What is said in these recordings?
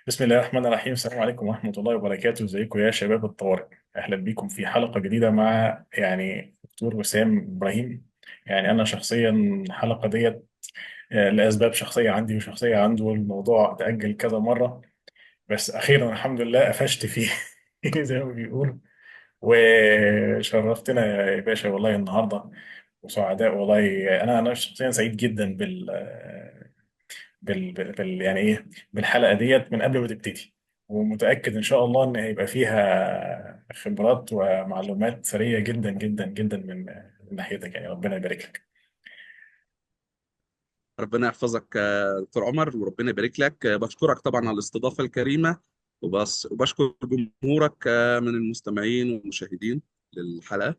بسم الله الرحمن الرحيم. السلام عليكم ورحمة الله وبركاته. ازيكم يا شباب الطوارئ؟ أهلا بكم في حلقة جديدة مع دكتور وسام إبراهيم. أنا شخصيا الحلقة ديت لأسباب شخصية عندي وشخصية عنده، الموضوع تأجل كذا مرة، بس أخيرا الحمد لله قفشت فيه زي ما بيقول. وشرفتنا يا باشا والله النهاردة، وسعداء والله. أنا شخصيا سعيد جدا بالحلقه ديت من قبل ما تبتدي، ومتاكد ان شاء الله ان هيبقى فيها خبرات ومعلومات ثريه جدا جدا جدا من ناحيتك. ربنا يبارك لك. ربنا يحفظك دكتور عمر، وربنا يبارك لك. بشكرك طبعا على الاستضافة الكريمة. وبشكر جمهورك من المستمعين والمشاهدين للحلقة.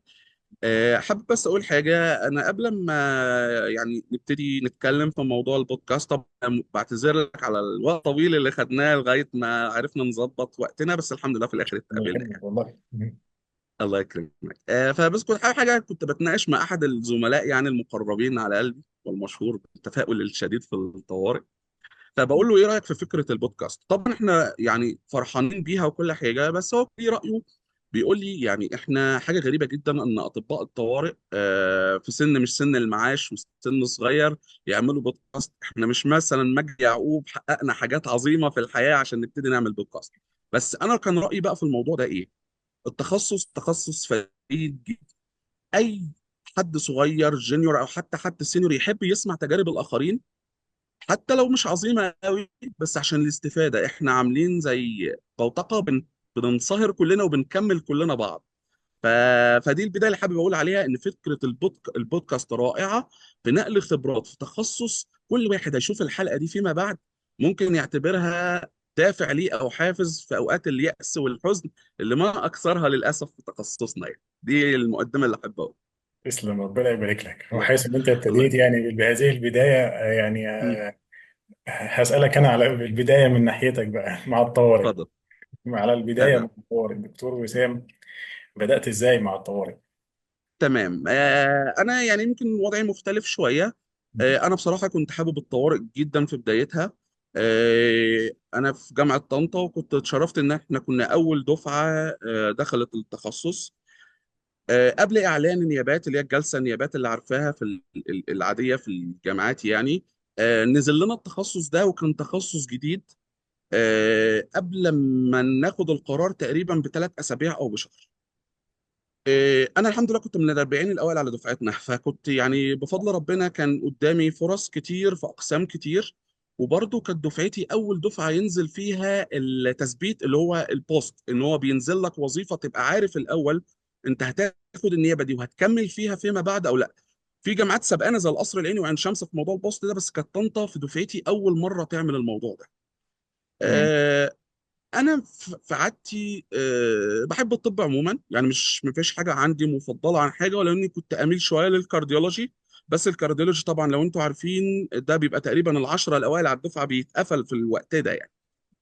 حابب بس أقول حاجة. أنا قبل ما نبتدي نتكلم في موضوع البودكاست، طبعا بعتذر لك على الوقت الطويل اللي خدناه لغاية ما عرفنا نظبط وقتنا، بس الحمد لله في الآخر الله اتقابلنا يكرمك يعني. والله. الله يكرمك. فبس كنت حابب حاجة، كنت بتناقش مع أحد الزملاء المقربين على قلبي والمشهور بالتفاؤل الشديد في الطوارئ. فبقول له ايه رايك في فكره البودكاست؟ طبعا احنا فرحانين بيها وكل حاجه، بس هو ايه رايه؟ بيقول لي احنا حاجه غريبه جدا ان اطباء الطوارئ في سن مش سن المعاش وسن صغير يعملوا بودكاست. احنا مش مثلا مجدي يعقوب حققنا حاجات عظيمه في الحياه عشان نبتدي نعمل بودكاست. بس انا كان رايي بقى في الموضوع ده ايه؟ التخصص تخصص فريد جدا. اي حد صغير جونيور او حتى حد سينيور يحب يسمع تجارب الاخرين، حتى لو مش عظيمة قوي، بس عشان الاستفادة. احنا عاملين زي بوتقة بننصهر كلنا وبنكمل كلنا بعض. ف... فدي البداية اللي حابب اقول عليها، ان فكرة البودكاست رائعة في نقل خبرات في تخصص كل واحد هيشوف الحلقة دي فيما بعد ممكن يعتبرها دافع ليه او حافز في اوقات اليأس والحزن اللي ما اكثرها للاسف في تخصصنا يعني. دي المقدمة اللي احب اقولها. تسلم، ربنا يبارك لك. الله وحيث ان انت الله ابتديت بهذه البدايه، مم. هسالك انا على البدايه من ناحيتك بقى مع الطوارئ. اتفضل. على البدايه مع تمام. الطوارئ، دكتور وسام، بدات ازاي مع الطوارئ؟ تمام. انا يمكن وضعي مختلف شويه. انا بصراحه كنت حابب الطوارئ جدا في بدايتها. انا في جامعه طنطا، وكنت اتشرفت ان احنا كنا اول دفعه دخلت التخصص قبل اعلان النيابات، اللي هي الجلسه النيابات اللي عارفاها في العاديه في الجامعات يعني. نزل لنا التخصص ده، وكان تخصص جديد. قبل ما ناخد القرار تقريبا ب3 اسابيع او بشهر. انا الحمد لله كنت من الاربعين الاوائل على دفعتنا، فكنت بفضل ربنا كان قدامي فرص كتير في اقسام كتير. وبرضه كانت دفعتي اول دفعه ينزل فيها التثبيت، اللي هو البوست، ان هو بينزل لك وظيفه تبقى عارف الاول انت هتاخد النيابه دي وهتكمل فيها فيما بعد او لا. في جامعات سبقانه زي القصر العيني وعين شمس في موضوع البوست ده، بس كانت طنطا في دفعتي اول مره تعمل الموضوع ده. مم. آه، انا في عادتي بحب الطب عموما، مش ما فيش حاجه عندي مفضله عن حاجه، ولا اني كنت اميل شويه للكارديولوجي. بس الكارديولوجي طبعا لو انتوا عارفين ده بيبقى تقريبا العشرة الاوائل على الدفعه بيتقفل في الوقت ده يعني.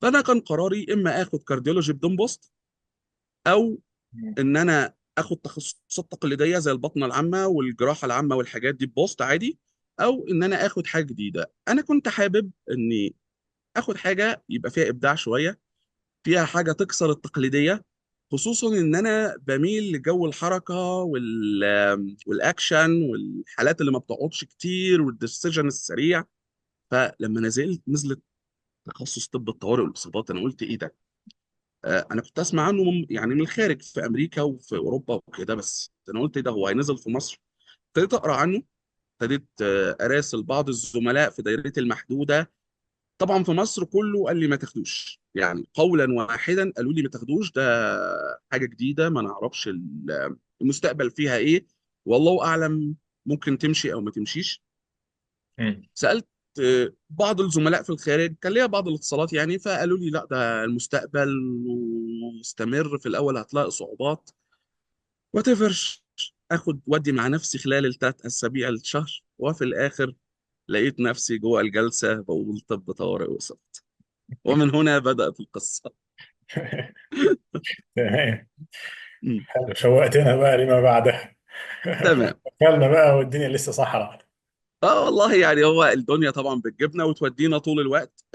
فانا كان قراري اما اخد كارديولوجي بدون بوست، او مم. ان انا اخد تخصصات تقليديه زي البطنه العامه والجراحه العامه والحاجات دي ببوست عادي، او ان انا اخد حاجه جديده. انا كنت حابب اني اخد حاجه يبقى فيها ابداع شويه، فيها حاجة تكسر التقليدية. خصوصا ان انا بميل لجو الحركة والاكشن والحالات اللي ما بتقعدش كتير والديسيجن السريع. فلما نزلت تخصص طب الطوارئ والاصابات، انا قلت ايه ده؟ انا كنت اسمع عنه من الخارج في امريكا وفي اوروبا وكده، بس انا قلت ايه ده؟ هو هينزل في مصر؟ ابتديت اقرا عنه، ابتديت اراسل بعض الزملاء في دايرتي المحدوده. طبعا في مصر كله قال لي ما تاخدوش، قولا واحدا قالوا لي ما تاخدوش ده، حاجه جديده ما نعرفش المستقبل فيها ايه، والله اعلم، ممكن تمشي او ما تمشيش. مم. سالت بعض الزملاء في الخارج، كان ليا بعض الاتصالات فقالوا لي لا، ده المستقبل واستمر، في الاول هتلاقي صعوبات وتفرش. اخد ودي مع نفسي خلال ال3 اسابيع الشهر، وفي الاخر لقيت نفسي جوه الجلسه بقول طب طوارئ وسط. ومن هنا بدأت القصة. تمام. مم. حلو، شوقتنا بقى لما بعدها. تمام. اكلنا بقى والدنيا لسه صحراء. اه والله يعني هو الدنيا طبعا بتجيبنا وتودينا طول الوقت.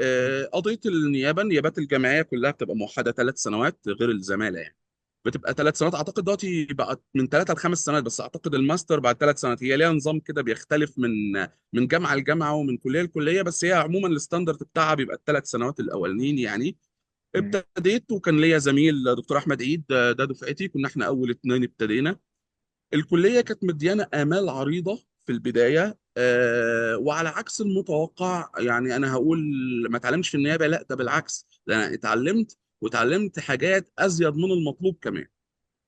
قضيه النيابه، النيابات الجامعيه كلها بتبقى موحده 3 سنوات غير الزماله يعني. بتبقى 3 سنوات، اعتقد دلوقتي بقت من 3 ل5 سنوات، بس اعتقد الماستر بعد 3 سنوات. هي ليها نظام كده بيختلف من جامعه لجامعه ومن كليه لكليه، بس هي عموما الستاندرد بتاعها بيبقى ال3 سنوات الاولانيين يعني. مم. ابتديت وكان ليا زميل دكتور احمد عيد، ده دفعتي، كنا احنا اول 2 ابتدينا. الكليه كانت مديانه امال عريضه في البدايه، وعلى عكس المتوقع يعني. انا هقول ما اتعلمتش في النيابه، لا ده بالعكس، ده انا اتعلمت، واتعلمت حاجات ازيد من المطلوب كمان.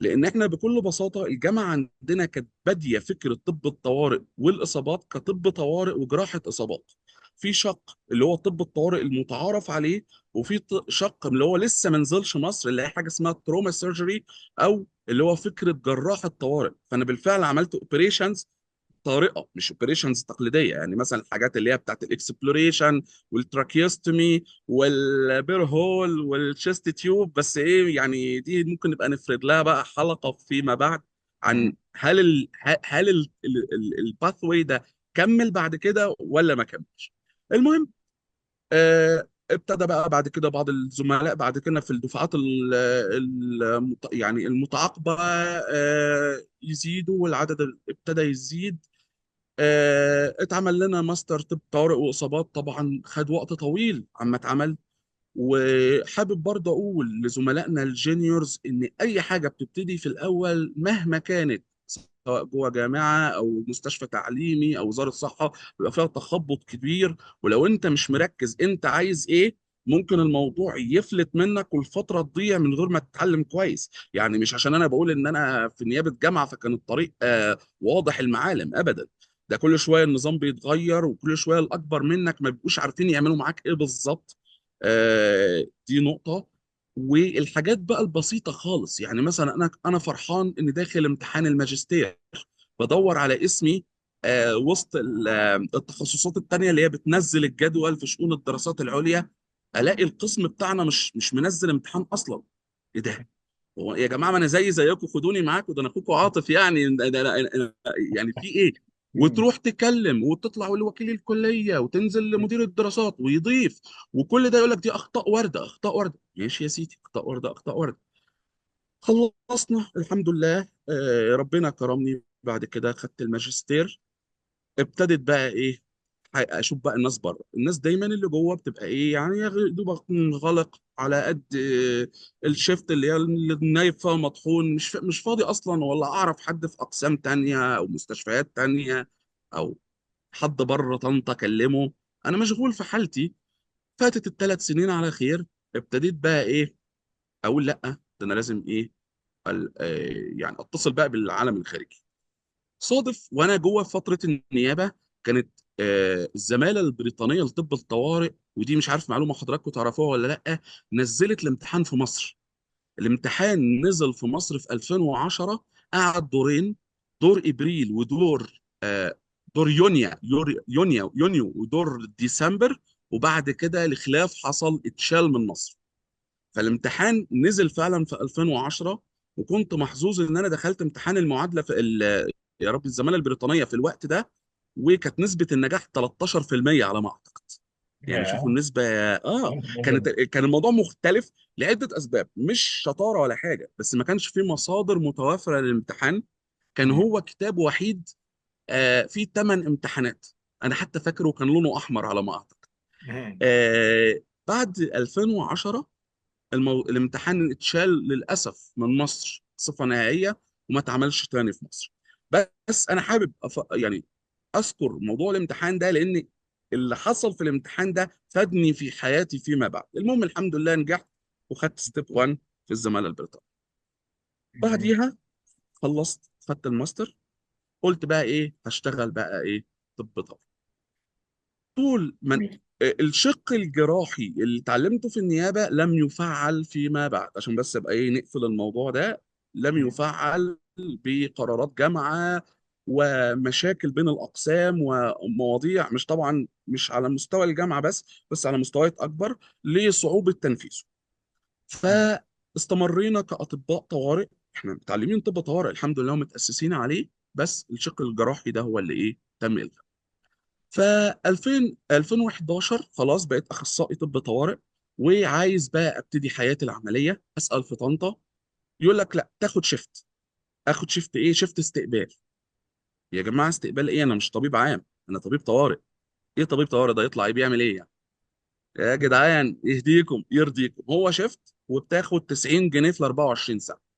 لان احنا بكل بساطه الجامعه عندنا كانت باديه فكره طب الطوارئ والاصابات كطب طوارئ وجراحه اصابات. في شق اللي هو طب الطوارئ المتعارف عليه، وفي شق اللي هو لسه ما نزلش مصر، اللي هي حاجه اسمها تروما سيرجري، او اللي هو فكره جراح الطوارئ. فانا بالفعل عملت اوبريشنز طارئه، مش اوبريشنز تقليديه. يعني مثلا الحاجات اللي هي بتاعت الاكسبلوريشن والتراكيوستومي والبير هول والشيست تيوب، بس ايه يعني دي ممكن نبقى نفرد لها بقى حلقه فيما بعد، عن مم. هل الباثوي ده كمل بعد كده ولا ما كملش. المهم، ابتدى بقى بعد كده بعض الزملاء بعد كده في الدفعات يعني المتعاقبه يزيدوا، والعدد ابتدى يزيد. اتعمل لنا ماستر طب طوارئ واصابات، طبعا خد وقت طويل عما اتعمل. وحابب برضه اقول لزملائنا الجينيورز ان اي حاجه بتبتدي في الاول مهما كانت، سواء جوه جامعه او مستشفى تعليمي او وزاره صحه، بيبقى فيها تخبط كبير. ولو انت مش مركز انت عايز ايه، ممكن الموضوع يفلت منك والفتره تضيع من غير ما تتعلم كويس. يعني مش عشان انا بقول ان انا في نيابه جامعه فكان الطريق واضح المعالم ابدا. ده كل شويه النظام بيتغير، وكل شويه الاكبر منك ما بيبقوش عارفين يعملوا معاك ايه بالظبط. دي نقطة. والحاجات بقى البسيطة خالص، يعني مثلا أنا فرحان إني داخل امتحان الماجستير، بدور على اسمي وسط التخصصات التانية اللي هي بتنزل الجدول في شؤون الدراسات العليا، ألاقي القسم بتاعنا مش منزل امتحان أصلا. إيه ده؟ هو يا جماعه ما انا زي زيكم، خدوني معاكم، ده انا اخوكم عاطف يعني، يعني في ايه؟ مم. وتروح تكلم وتطلع لوكيل الكليه وتنزل لمدير الدراسات ويضيف، وكل ده يقول لك دي اخطاء وارده، اخطاء وارده. ماشي يا سيدي، اخطاء وارده، اخطاء وارده. خلصنا الحمد لله. ربنا كرمني بعد كده خدت الماجستير. ابتدت بقى ايه، اشوف بقى الناس بره. الناس دايما اللي جوه بتبقى ايه يعني، يا دوبك منغلق على قد الشفت اللي هي اللي النايب فيها مطحون، مش فاضي اصلا، ولا اعرف حد في اقسام تانية او مستشفيات تانية، او حد بره طنطا اكلمه. انا مشغول في حالتي. فاتت ال3 سنين على خير. ابتديت بقى ايه، اقول لا، ده انا لازم ايه، يعني اتصل بقى بالعالم الخارجي. صادف وانا جوه فتره النيابه، كانت الزماله البريطانيه لطب الطوارئ، ودي مش عارف معلومه حضراتكم تعرفوها ولا لا، نزلت الامتحان في مصر. الامتحان نزل في مصر في 2010، قعد دورين، دور ابريل ودور دور يونيو ودور ديسمبر. وبعد كده الخلاف حصل، اتشال من مصر. فالامتحان نزل فعلا في 2010. وكنت محظوظ ان انا دخلت امتحان المعادله في يا رب الزماله البريطانيه في الوقت ده، وكانت نسبه النجاح 13% على ما اعتقد. يعني شوفوا يا النسبه. جميل كانت جدا. كان الموضوع مختلف لعده اسباب، مش شطاره ولا حاجه، بس ما كانش في مصادر متوافره للامتحان. كان مم. هو كتاب وحيد فيه 8 امتحانات. انا حتى فاكره كان لونه احمر على ما اعتقد. مم. بعد 2010 الامتحان اتشال للأسف من مصر صفة نهائية، وما اتعملش تاني في مصر. بس أنا حابب يعني أذكر موضوع الامتحان ده، لأن اللي حصل في الامتحان ده فادني في حياتي فيما بعد. المهم الحمد لله نجحت، وخدت ستيب 1 في الزمالة البريطانية. جميل. بعديها خلصت، خدت الماستر. قلت بقى إيه، هشتغل بقى إيه، طب. طول من جميل. الشق الجراحي اللي اتعلمته في النيابة لم يفعل فيما بعد، عشان بس ابقى ايه نقفل الموضوع ده. لم مم. يفعل بقرارات جامعة ومشاكل بين الأقسام ومواضيع، مش طبعا مش على مستوى الجامعة بس على مستويات أكبر، لصعوبة تنفيذه. مم. فاستمرينا كأطباء طوارئ. احنا متعلمين طب طوارئ الحمد لله ومتأسسين عليه، بس الشق الجراحي ده هو اللي ايه تم إلغائه. ف 2000 2011 خلاص بقيت اخصائي طب طوارئ، وعايز بقى ابتدي حياتي العمليه. اسال في طنطا، يقول لك لا تاخد شيفت. اخد شيفت ايه؟ شيفت استقبال. يا جماعه استقبال ايه؟ انا مش طبيب عام، انا طبيب طوارئ. ايه طبيب طوارئ ده يطلع بيعمل ايه يعني؟ يا جدعان يهديكم يرضيكم، هو شيفت وبتاخد 90 جنيه في 24 ساعه.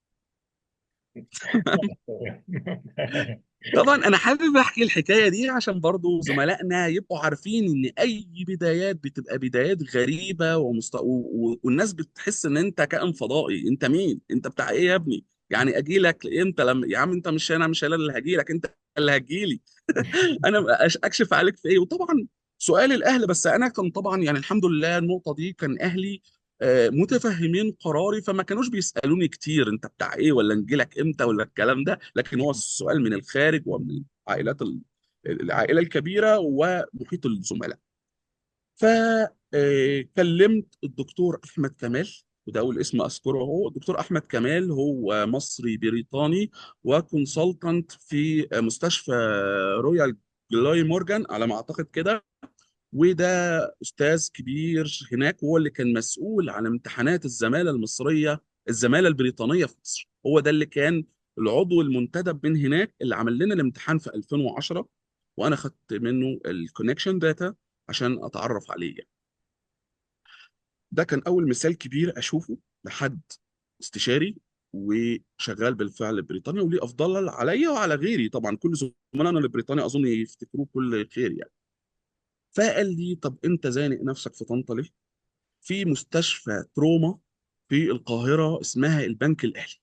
طبعا انا حابب احكي الحكايه دي عشان برضو زملائنا يبقوا عارفين ان اي بدايات بتبقى بدايات غريبه والناس بتحس ان انت كائن فضائي. انت مين؟ انت بتاع ايه يا ابني؟ يعني اجي لك امتى؟ لما يا عم انت مش، انا اللي هجي لك، انت اللي هتجي لي. انا اكشف عليك في ايه؟ وطبعا سؤال الاهل، بس انا كان طبعا يعني الحمد لله النقطه دي كان اهلي متفهمين قراري، فما كانوش بيسالوني كتير انت بتاع ايه ولا نجيلك امتى ولا الكلام ده. لكن هو السؤال من الخارج ومن عائلات العائله الكبيره ومحيط الزملاء. فكلمت الدكتور احمد كمال، وده اول اسم اذكره. هو الدكتور احمد كمال هو مصري بريطاني وكونسلتنت في مستشفى رويال جلاي مورجان على ما اعتقد كده. وده استاذ كبير هناك، وهو اللي كان مسؤول عن امتحانات الزماله المصريه، الزماله البريطانيه في مصر. هو ده اللي كان العضو المنتدب من هناك اللي عمل لنا الامتحان في 2010. وانا خدت منه الكونكشن داتا عشان اتعرف عليه يعني. ده كان اول مثال كبير اشوفه لحد استشاري وشغال بالفعل بريطانيا، وليه افضل عليا وعلى غيري. طبعا كل زملائنا البريطانيا اظن يفتكروه كل خير يعني. فقال لي طب انت زانق نفسك في طنطا ليه؟ في مستشفى تروما في القاهرة اسمها البنك الأهلي،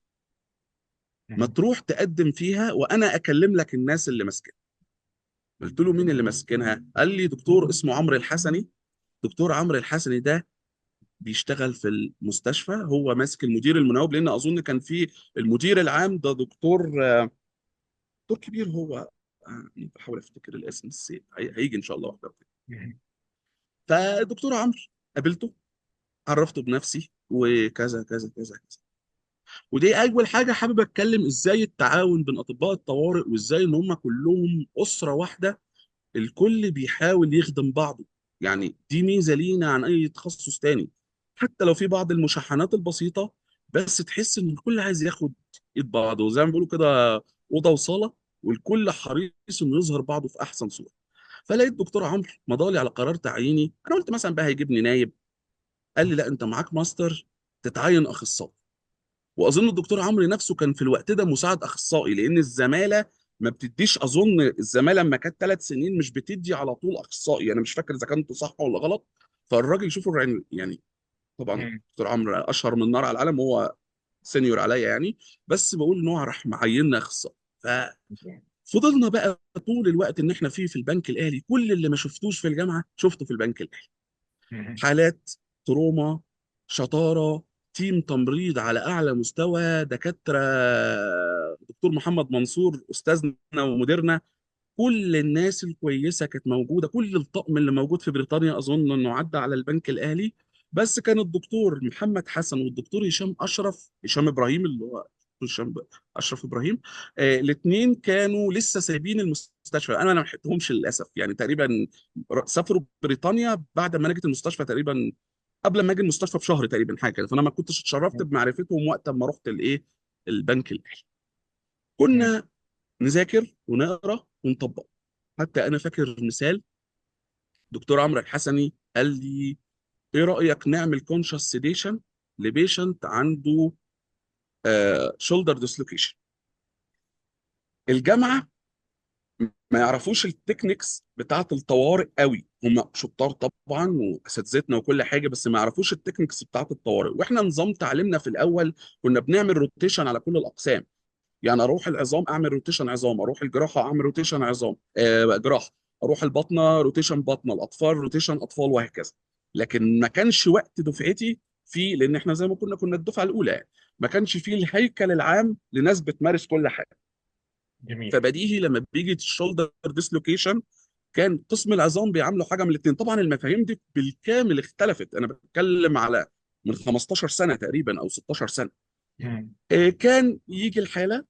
ما تروح تقدم فيها وأنا أكلم لك الناس اللي ماسكينها. قلت له مين اللي ماسكينها؟ قال لي دكتور اسمه عمرو الحسني. دكتور عمرو الحسني ده بيشتغل في المستشفى، هو ماسك المدير المناوب، لأن أظن كان في المدير العام ده دكتور، دكتور كبير هو. بحاول أفتكر الاسم بس هيجي إن شاء الله واحدة واحدة. فالدكتور عمرو قابلته، عرفته بنفسي وكذا كذا كذا كذا. ودي اول حاجه حابب اتكلم ازاي التعاون بين اطباء الطوارئ، وازاي ان هم كلهم اسره واحده، الكل بيحاول يخدم بعضه. يعني دي ميزه لينا عن اي تخصص تاني. حتى لو في بعض المشاحنات البسيطه، بس تحس ان الكل عايز ياخد ايد بعضه، وزي ما بيقولوا كده اوضه وصاله، والكل حريص انه يظهر بعضه في احسن صوره. فلقيت دكتور عمرو مضالي على قرار تعييني. انا قلت مثلا بقى هيجيبني نايب. قال لي لا انت معاك ماستر، تتعين اخصائي. واظن الدكتور عمرو نفسه كان في الوقت ده مساعد اخصائي، لان الزماله ما بتديش. اظن الزماله لما كانت 3 سنين مش بتدي على طول اخصائي، انا مش فاكر اذا كنت صح ولا غلط. فالراجل شوفوا يعني طبعا الدكتور عمرو اشهر من نار على العالم، هو سينيور عليا يعني. بس بقول ان هو راح معيننا اخصائي. ففضلنا بقى طول الوقت ان احنا فيه في البنك الاهلي، كل اللي ما شفتوش في الجامعه شفته في البنك الاهلي. حالات تروما، شطارة، تيم تمريض على أعلى مستوى، دكاترة. دكتور محمد منصور أستاذنا ومديرنا، كل الناس الكويسة كانت موجودة. كل الطقم اللي موجود في بريطانيا أظن أنه عدى على البنك الأهلي. بس كان الدكتور محمد حسن والدكتور هشام أشرف، هشام إبراهيم اللي هو هشام أشرف إبراهيم، الاثنين كانوا لسه سايبين المستشفى. أنا ما لحقتهمش للأسف يعني. تقريبا سافروا بريطانيا بعد ما نجت المستشفى تقريبا، قبل ما اجي المستشفى بشهر تقريبا حاجه كده. فانا ما كنتش اتشرفت بمعرفتهم وقت ما رحت الايه، البنك الاهلي. كنا نذاكر ونقرا ونطبق. حتى انا فاكر مثال، دكتور عمرو الحسني قال لي ايه رايك نعمل كونشس سيديشن لبيشنت عنده شولدر ديسلوكيشن. الجامعه ما يعرفوش التكنيكس بتاعت الطوارئ قوي، هم شطار طبعا واساتذتنا وكل حاجه، بس ما يعرفوش التكنيكس بتاعت الطوارئ. واحنا نظام تعليمنا في الاول كنا بنعمل روتيشن على كل الاقسام. يعني اروح العظام اعمل روتيشن عظام، اروح الجراحه اعمل روتيشن عظام جراحه، اروح البطنه روتيشن بطنه، الاطفال روتيشن اطفال، وهكذا. لكن ما كانش وقت دفعتي فيه، لان احنا زي ما كنا الدفعه الاولى يعني، ما كانش فيه الهيكل العام لناس بتمارس كل حاجه. جميل. فبديهي لما بيجي الشولدر ديسلوكيشن، كان قسم العظام بيعاملوا حاجه من الاثنين. طبعا المفاهيم دي بالكامل اختلفت، انا بتكلم على من 15 سنه تقريبا او 16 سنه. كان يجي الحاله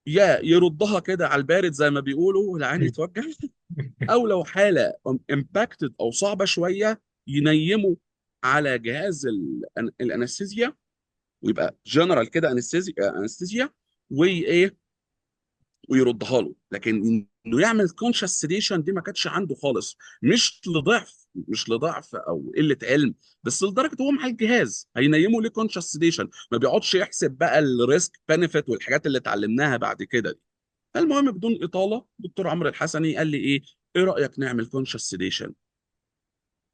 يا يردها كده على البارد زي ما بيقولوا العين يتوجع، او لو حاله امباكتد او صعبه شويه ينيموا على جهاز الانستيزيا، ويبقى جنرال كده انستيزيا وايه، ويردها له. لكن انه يعمل كونشس سيديشن دي ما كانتش عنده خالص، مش لضعف او قله علم، بس لدرجه هو مع الجهاز هينيمه ليه كونشس سيديشن، ما بيقعدش يحسب بقى الريسك بنفيت والحاجات اللي اتعلمناها بعد كده دي. المهم بدون اطاله، دكتور عمرو الحسني قال لي ايه رايك نعمل كونشس سيديشن؟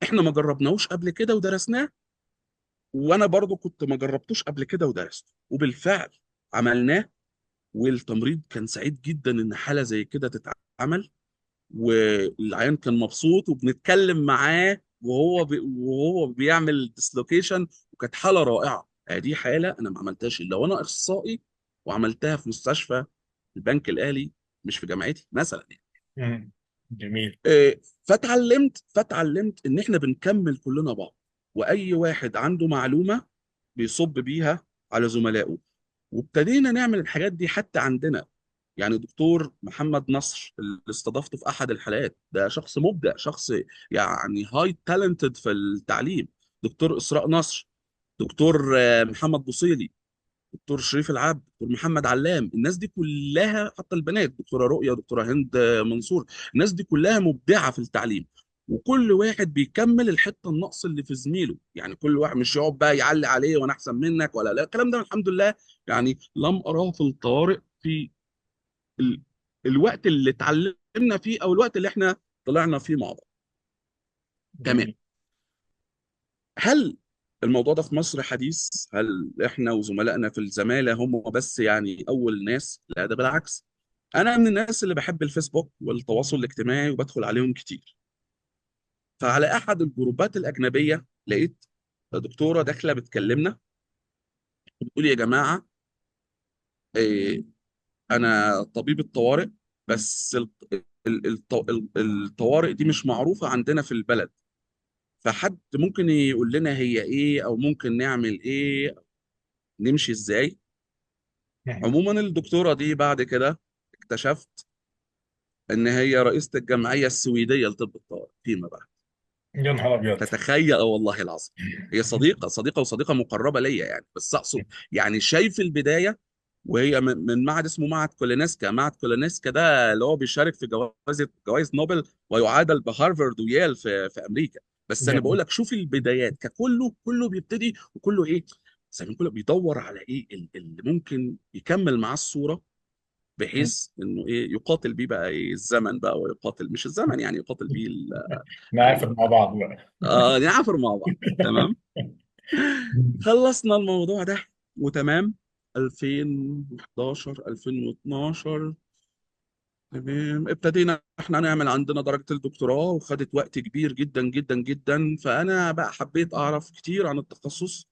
احنا ما جربناهوش قبل كده ودرسناه، وانا برضو كنت ما جربتوش قبل كده ودرسته، وبالفعل عملناه. والتمريض كان سعيد جدا ان حاله زي كده تتعمل، والعيان كان مبسوط وبنتكلم معاه وهو بيعمل ديسلوكيشن، وكانت حاله رائعه. دي حاله انا ما عملتهاش الا وانا اخصائي، وعملتها في مستشفى البنك الاهلي مش في جامعتي مثلا يعني. جميل. فتعلمت ان احنا بنكمل كلنا بعض، واي واحد عنده معلومه بيصب بيها على زملائه. وابتدينا نعمل الحاجات دي حتى عندنا. يعني دكتور محمد نصر اللي استضافته في احد الحلقات ده شخص مبدع، شخص يعني هاي تالنتد في التعليم. دكتور اسراء نصر، دكتور محمد بوصيلي، دكتور شريف العبد، دكتور محمد علام، الناس دي كلها حتى البنات دكتوره رؤيا، دكتوره هند منصور، الناس دي كلها مبدعه في التعليم. وكل واحد بيكمل الحته النقص اللي في زميله، يعني كل واحد مش يقعد بقى يعلي عليه وانا احسن منك ولا لا، الكلام ده الحمد لله يعني لم اراه في الطوارئ في ال... الوقت اللي اتعلمنا فيه او الوقت اللي احنا طلعنا فيه مع بعض. تمام. جميل. هل الموضوع ده في مصر حديث؟ هل احنا وزملائنا في الزمالة هم بس يعني اول ناس؟ لا، ده بالعكس. انا من الناس اللي بحب الفيسبوك والتواصل الاجتماعي وبدخل عليهم كتير. فعلى احد الجروبات الاجنبيه لقيت دكتوره داخله بتكلمنا، بتقول يا جماعه إيه، انا طبيب الطوارئ، بس الطوارئ دي مش معروفه عندنا في البلد، فحد ممكن يقول لنا هي ايه، او ممكن نعمل ايه، نمشي ازاي؟ عموما الدكتوره دي بعد كده اكتشفت ان هي رئيسه الجمعيه السويديه لطب الطوارئ فيما بعد. يا نهار ابيض. تتخيل؟ والله العظيم. هي صديقه وصديقه مقربه ليا يعني، بس اقصد يعني شايف البدايه. وهي من معهد اسمه معهد كولينسكا. معهد كولينسكا ده اللي هو بيشارك في جوائز نوبل، ويعادل بهارفارد ويال في امريكا. بس انا بقول جميل. لك شوف البدايات، كله بيبتدي، وكله ايه، زي ما كله بيدور على ايه اللي ممكن يكمل معاه الصوره، بحيث انه ايه يقاتل بيه بقى ايه الزمن بقى، ويقاتل مش الزمن يعني، يقاتل بيه نعافر مع بعض بقى. نعافر مع بعض. تمام. خلصنا الموضوع ده وتمام. 2011 2012 تمام، ابتدينا احنا نعمل عندنا درجة الدكتوراه، وخدت وقت كبير جدا جدا جدا. فانا بقى حبيت اعرف كتير عن التخصص،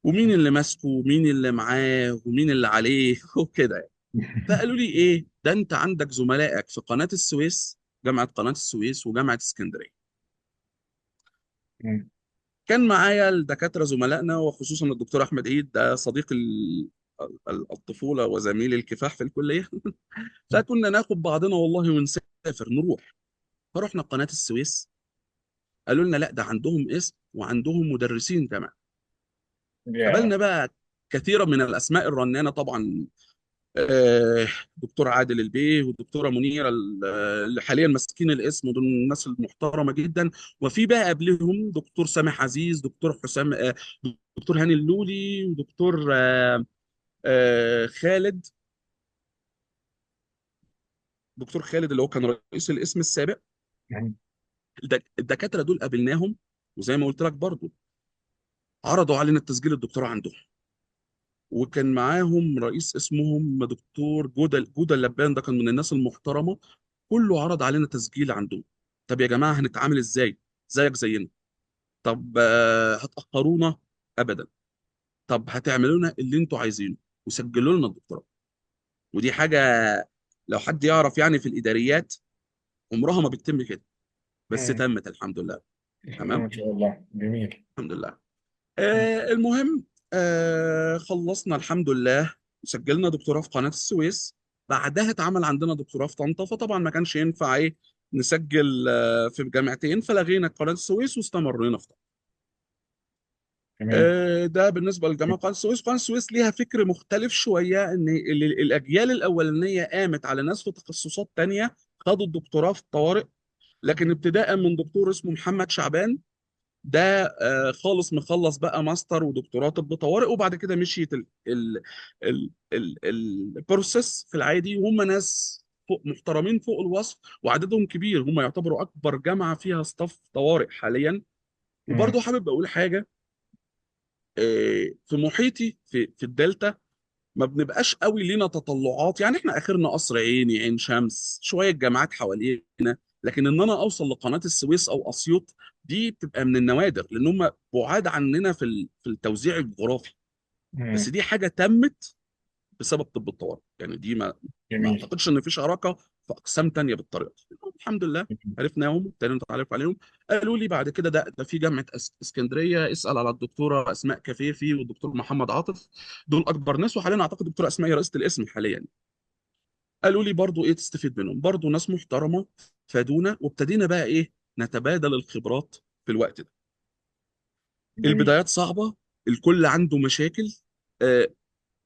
ومين اللي ماسكه ومين اللي معاه ومين اللي عليه وكده يعني. فقالوا لي ايه ده، انت عندك زملائك في قناة السويس، جامعة قناة السويس وجامعة اسكندرية. كان معايا الدكاترة زملائنا، وخصوصا الدكتور أحمد عيد، ده صديق الطفولة وزميل الكفاح في الكلية. فكنا ناخد بعضنا والله ونسافر نروح. فرحنا قناة السويس، قالوا لنا لا ده عندهم اسم وعندهم مدرسين كمان. يا. قابلنا بقى كثيرا من الأسماء الرنانة طبعا. آه، دكتور عادل البيه ودكتورة منيرة اللي حاليا ماسكين الاسم، ودول الناس المحترمة جدا. وفي بقى قبلهم دكتور سامح عزيز، دكتور حسام، دكتور هاني اللولي، ودكتور خالد، دكتور خالد اللي هو كان رئيس القسم السابق. الدكاترة دول قابلناهم، وزي ما قلت لك برضو عرضوا علينا التسجيل الدكتوراه عندهم. وكان معاهم رئيس اسمهم دكتور جودة اللبان، ده كان من الناس المحترمة. كله عرض علينا تسجيل عندهم. طب يا جماعة هنتعامل ازاي؟ زيك زينا. طب هتأخرونا؟ ابدا. طب هتعملوا لنا اللي انتوا عايزينه، وسجلوا لنا الدكتوراه. ودي حاجة لو حد يعرف يعني في الإداريات عمرها ما بتتم كده، بس تمت الحمد لله. تمام. ما شاء الله. جميل. الحمد لله. المهم خلصنا الحمد لله، سجلنا دكتوراه في قناة السويس. بعدها اتعمل عندنا دكتوراه في طنطا، فطبعا ما كانش ينفع ايه نسجل في جامعتين، فلغينا قناه السويس واستمرينا في طنطا. تمام. ده بالنسبه للجامعه قناه السويس. قناه السويس ليها فكر مختلف شويه، ان الاجيال الاولانيه قامت على ناس في تخصصات تانية خدوا الدكتوراه في الطوارئ، لكن ابتداء من دكتور اسمه محمد شعبان، ده خالص مخلص بقى ماستر ودكتوراه طب طوارئ، وبعد كده مشيت البروسيس في العادي، وهم ناس فوق محترمين فوق الوصف، وعددهم كبير، هم يعتبروا اكبر جامعه فيها ستاف طوارئ حاليا. مم. وبرضه حابب اقول حاجه، في محيطي في الدلتا ما بنبقاش قوي لينا تطلعات، يعني احنا اخرنا قصر عيني، عين شمس، شويه جامعات حوالينا، لكن ان انا اوصل لقناه السويس او اسيوط دي بتبقى من النوادر، لان هم بعاد عننا في التوزيع الجغرافي. بس مم. دي حاجه تمت بسبب طب الطوارئ، يعني دي ما جميل. اعتقدش ان في شراكه في اقسام تانية بالطريقه دي. الحمد لله عرفناهم، ابتدينا نتعرف عليهم. قالوا لي بعد كده ده في جامعه اسكندريه، اسال على الدكتوره اسماء كفيفي والدكتور محمد عاطف، دول اكبر ناس، وحاليا اعتقد الدكتوره اسماء هي رئيسه القسم حاليا. قالوا لي برضو ايه تستفيد منهم، برضو ناس محترمه فادونا، وابتدينا بقى ايه نتبادل الخبرات في الوقت ده. جميل. البدايات صعبه، الكل عنده مشاكل. آه،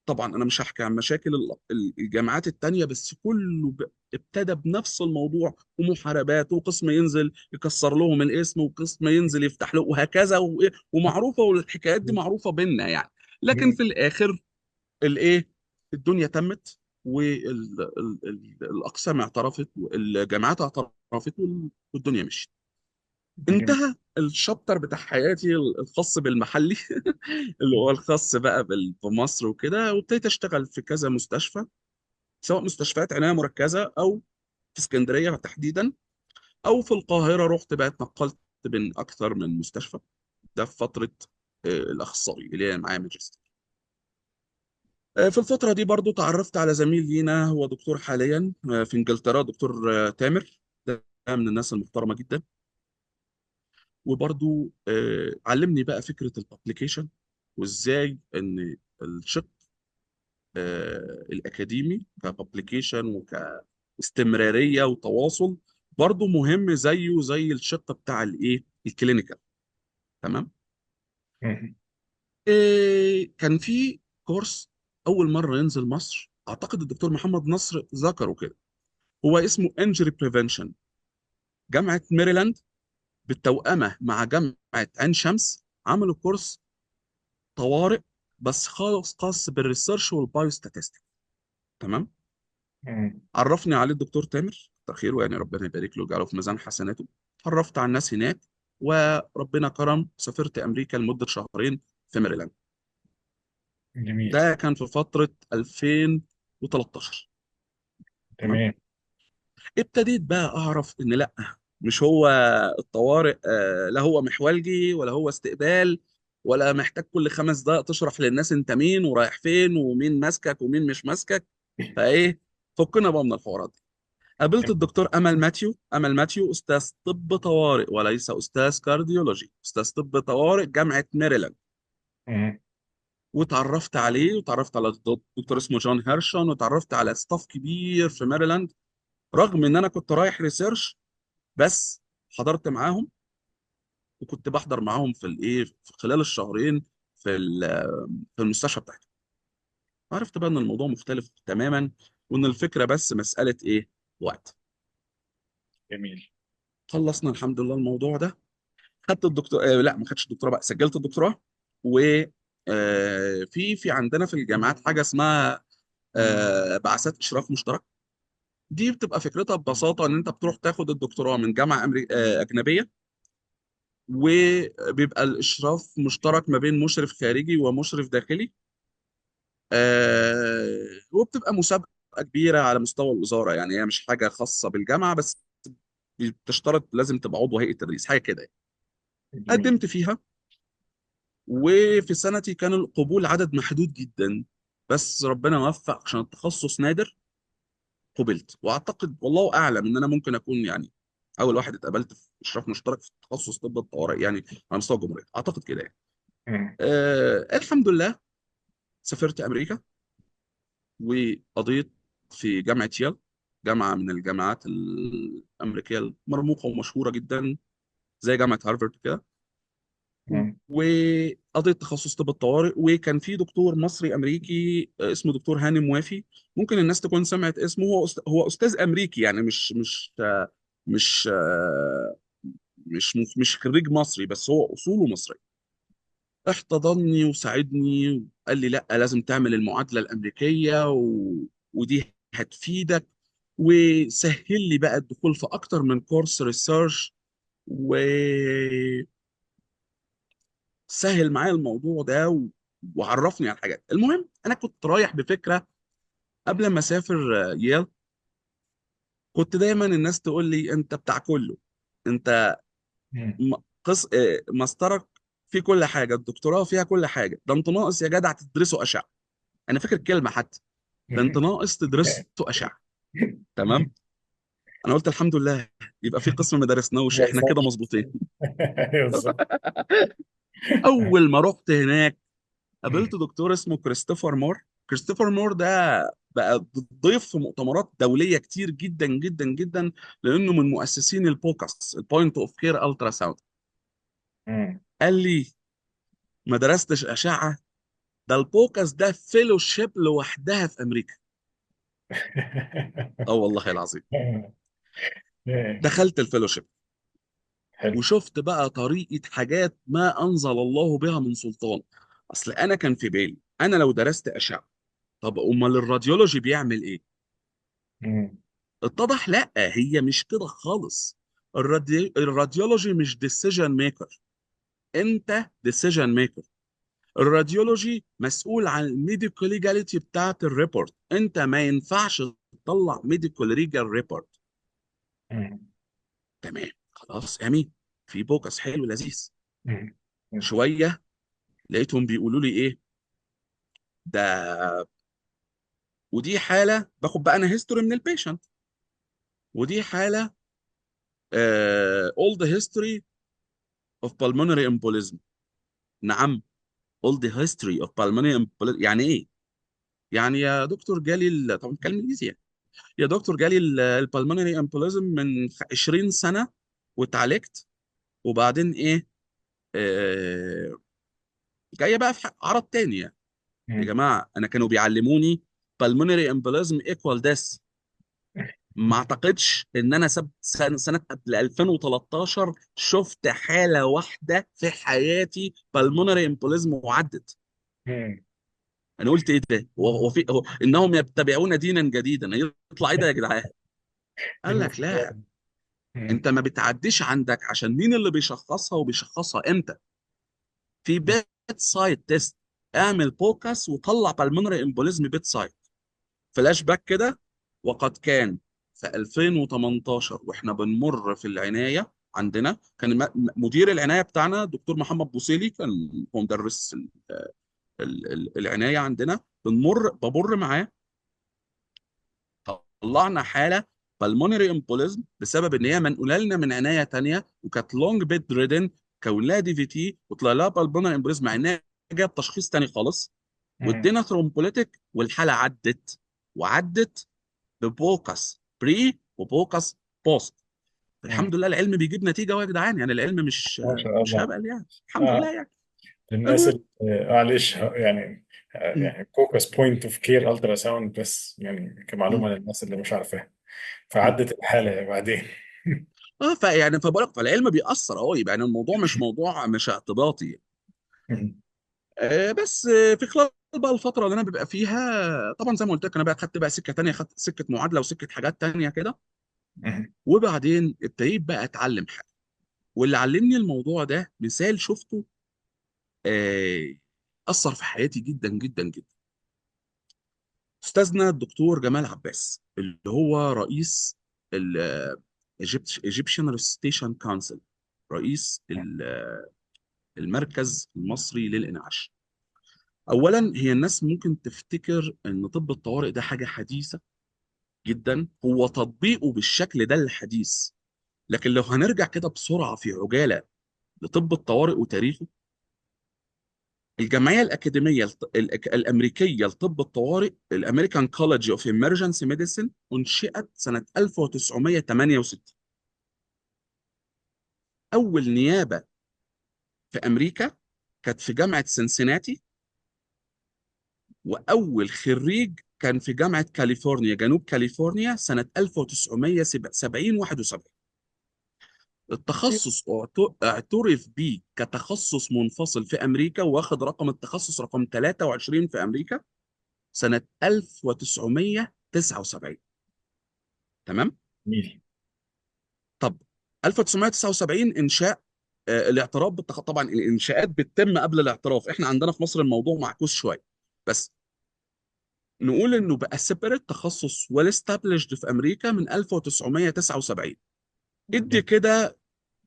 طبعا انا مش هحكي عن مشاكل الجامعات التانية، بس كله ابتدى بنفس الموضوع، ومحاربات، وقسم ينزل يكسر لهم الاسم، وقسم ينزل يفتح له، وهكذا، ومعروفة، والحكايات دي معروفة بينا يعني. لكن مم. في الاخر الايه الدنيا تمت، والاقسام اعترفت، والجامعات اعترفت، والدنيا مشيت. جميل. انتهى الشابتر بتاع حياتي الخاص بالمحلي اللي هو الخاص بقى بمصر وكده، وابتديت اشتغل في كذا مستشفى، سواء مستشفيات عناية مركزة او في اسكندرية تحديدا، او في القاهرة. رحت بقى اتنقلت بين اكثر من مستشفى، ده في فترة الاخصائي اللي هي معايا ماجستير. في الفترة دي برضو تعرفت على زميل لينا، هو دكتور حاليا في انجلترا، دكتور تامر، ده من الناس المحترمة جدا. وبرضو علمني بقى فكرة الابليكيشن، وازاي ان الشق الاكاديمي كابليكيشن وكاستمرارية وتواصل برضو مهم زيه زي الشق بتاع الايه الكلينيكال. تمام. مم. كان في كورس اول مرة ينزل مصر، اعتقد الدكتور محمد نصر ذكره كده، هو اسمه انجري بريفنشن. جامعة ميريلاند بالتوأمة مع جامعة عين شمس عملوا كورس طوارئ، بس خالص خاص بالريسيرش والبايو ستاتستيك. تمام. مم. عرفني عليه الدكتور تامر، كتر خيره يعني، ربنا يبارك له ويجعله في ميزان حسناته. اتعرفت على الناس هناك، وربنا كرم سافرت امريكا لمده شهرين في ميريلاند. جميل. ده كان في فتره 2013. تمام. تمام. ابتديت بقى اعرف ان لا، مش هو الطوارئ لا هو محولجي ولا هو استقبال، ولا محتاج كل 5 دقائق تشرح للناس انت مين ورايح فين ومين ماسكك ومين مش ماسكك. فايه فكنا بقى من الحوارات دي. قابلت تمام. الدكتور امل ماتيو، استاذ طب طوارئ وليس استاذ كارديولوجي، استاذ طب طوارئ جامعه ميريلاند. مم. وتعرفت عليه، وتعرفت على دكتور اسمه جون هيرشون، وتعرفت على ستاف كبير في ميريلاند، رغم ان انا كنت رايح ريسيرش، بس حضرت معاهم، وكنت بحضر معاهم في الايه في خلال الشهرين في المستشفى بتاعتهم. عرفت بقى ان الموضوع مختلف تماما، وان الفكره بس مساله ايه وقت. جميل. خلصنا الحمد لله الموضوع ده. خدت الدكتور لا ما خدتش الدكتوراه بقى، سجلت الدكتوراه. و في عندنا في الجامعات حاجه اسمها بعثات اشراف مشترك. دي بتبقى فكرتها ببساطه ان انت بتروح تاخد الدكتوراه من جامعه اجنبيه، وبيبقى الاشراف مشترك ما بين مشرف خارجي ومشرف داخلي. وبتبقى مسابقه كبيره على مستوى الوزاره، يعني هي مش حاجه خاصه بالجامعه بس، بتشترط لازم تبقى عضو هيئه تدريس حاجه كده يعني. جميل. قدمت فيها، وفي سنتي كان القبول عدد محدود جدا، بس ربنا وفق عشان التخصص نادر، قبلت. واعتقد والله اعلم ان انا ممكن اكون يعني اول واحد اتقبلت في اشراف مشترك في تخصص طب الطوارئ يعني على مستوى الجمهوريه، اعتقد كده يعني. مم. الحمد لله سافرت امريكا، وقضيت في جامعة يال، جامعة من الجامعات الأمريكية المرموقة ومشهورة جدا زي جامعة هارفارد كده. مم. وقضيت تخصص طب الطوارئ، وكان في دكتور مصري أمريكي اسمه دكتور هاني موافي. ممكن الناس تكون سمعت اسمه. هو أستاذ أمريكي، يعني مش مش خريج مصري، بس هو أصوله مصري. احتضنني وساعدني وقال لي لا، لازم تعمل المعادلة الأمريكية ودي هتفيدك. وسهل لي بقى الدخول في أكتر من كورس ريسيرش، وسهل معايا الموضوع ده وعرفني على الحاجات. المهم أنا كنت رايح بفكرة قبل ما أسافر يال. كنت دايما الناس تقول لي أنت بتاع كله، أنت مم. م- قص... آه، ماسترك في كل حاجة، الدكتوراه فيها كل حاجة، ده أنت ناقص يا جدع تدرسوا أشعة. أنا فاكر كلمة حتى، ده انت ناقص تدرسه اشعه. تمام. انا قلت الحمد لله، يبقى في قسم ما درسناهوش، ما احنا كده ينفعش. مظبوطين. ايوه بالظبط. اول ما رحت هناك قابلت دكتور اسمه كريستوفر مور. كريستوفر مور ده بقى ضيف في مؤتمرات دوليه كتير جدا جدا جدا، لانه من مؤسسين البوكس، البوينت اوف كير الترا ساوند. مم. قال لي ما درستش اشعه؟ ده البوكس ده فيلوشيب لوحدها في امريكا. اه والله العظيم. دخلت الفيلوشيب حلو. وشفت بقى طريقة حاجات ما أنزل الله بها من سلطان. أصل أنا كان في بالي أنا لو درست أشعة، طب أمال الراديولوجي بيعمل إيه؟ مم. اتضح لأ، هي مش كده خالص. الراديولوجي مش ديسيجن ميكر، أنت ديسيجن ميكر. الراديولوجي مسؤول عن الميديكال ليجاليتي بتاعت الريبورت، أنت ما ينفعش تطلع ميديكال ليجال ريبورت. مم. تمام، خلاص أمين، في بوكس حلو لذيذ. مم. مم. شوية لقيتهم بيقولوا لي إيه ده، ودي حاله باخد بقى انا هيستوري من البيشنت، ودي حاله اولد هيستوري اوف بالمونري امبوليزم. نعم، اولد هيستوري اوف بالمونري امبوليزم يعني ايه؟ يعني يا دكتور جالي طبعا بتكلم انجليزي يعني. يا دكتور جالي البالمونري امبوليزم من 20 سنه واتعالجت، وبعدين ايه، آه جايه بقى في عرض تاني يعني. يا مم. جماعه انا كانوا بيعلموني بالمونري امبوليزم ايكوال ديس. ما اعتقدش ان انا سنه قبل 2013 شفت حاله واحده في حياتي بالمونري امبوليزم وعدت. مم. انا قلت ايه ده، هو انهم يتبعون دينا جديدا، يطلع ايه ده يا جدعان؟ قال لك لا، المفروض. مم. انت ما بتعديش عندك، عشان مين اللي بيشخصها وبيشخصها امتى؟ في بيت سايد تيست. اعمل بوكس وطلع بالمونري امبوليزم بيت سايد. فلاش باك كده، وقد كان في 2018 واحنا بنمر في العنايه عندنا، كان مدير العنايه بتاعنا دكتور محمد بوصيلي، كان هو مدرس العنايه عندنا. بمر معاه، طلعنا حاله بالمونري امبوليزم بسبب ان هي منقوله لنا من عنايه تانيه، وكانت لونج بيد ريدن، كون لها دي في تي وطلع لها بالمونري امبوليزم مع انها جاب تشخيص تاني خالص. مم. وادينا ثرومبوليتك والحاله عدت، وعدت ببوكس بري وبوكس بوست. مم. الحمد لله العلم بيجيب نتيجه يا جدعان، يعني العلم ما شاء مش الله. هبل يعني، الحمد لله آه. يعني. للناس المهم. اللي معلش يعني م- يعني كوكس بوينت اوف كير الترا ساوند بس يعني م- كمعلومه للناس اللي مش عارفاها. م. فعدت الحاله بعدين. اه فيعني فبقول لك فالعلم بيأثر اهو، يبقى يعني الموضوع مش موضوع مش اعتباطي. مم. بس في خلال بقى الفتره اللي انا ببقى فيها، طبعا زي ما قلت لك انا بقى خدت بقى سكه تانيه، خدت سكه معادله وسكه حاجات تانيه كده. مم. وبعدين ابتديت بقى اتعلم حاجه، واللي علمني الموضوع ده مثال شفته آه، اثر في حياتي جدا جدا جدا. استاذنا الدكتور جمال عباس، اللي هو رئيس الايجيبشن ريسيتيشن كونسل، رئيس المركز المصري للانعاش. اولا هي الناس ممكن تفتكر ان طب الطوارئ ده حاجه حديثه جدا، هو تطبيقه بالشكل ده الحديث. لكن لو هنرجع كده بسرعه في عجاله لطب الطوارئ وتاريخه، الجمعيه الاكاديميه الامريكيه لطب الطوارئ، الامريكان كولج اوف ايمرجنسي ميديسين، انشئت سنه 1968. اول نيابه في امريكا كانت في جامعه سنسناتي، واول خريج كان في جامعه كاليفورنيا جنوب كاليفورنيا سنه 1970 71. التخصص اعترف بيه كتخصص منفصل في امريكا، واخد رقم التخصص رقم 23 في امريكا سنه 1979. تمام. جميل. طب 1979 انشاء الاعتراف طبعا الانشاءات بتتم قبل الاعتراف، احنا عندنا في مصر الموضوع معكوس شويه، بس نقول انه بقى سيبريت تخصص ويل استابليشد في امريكا من 1979. ادي جميل. كده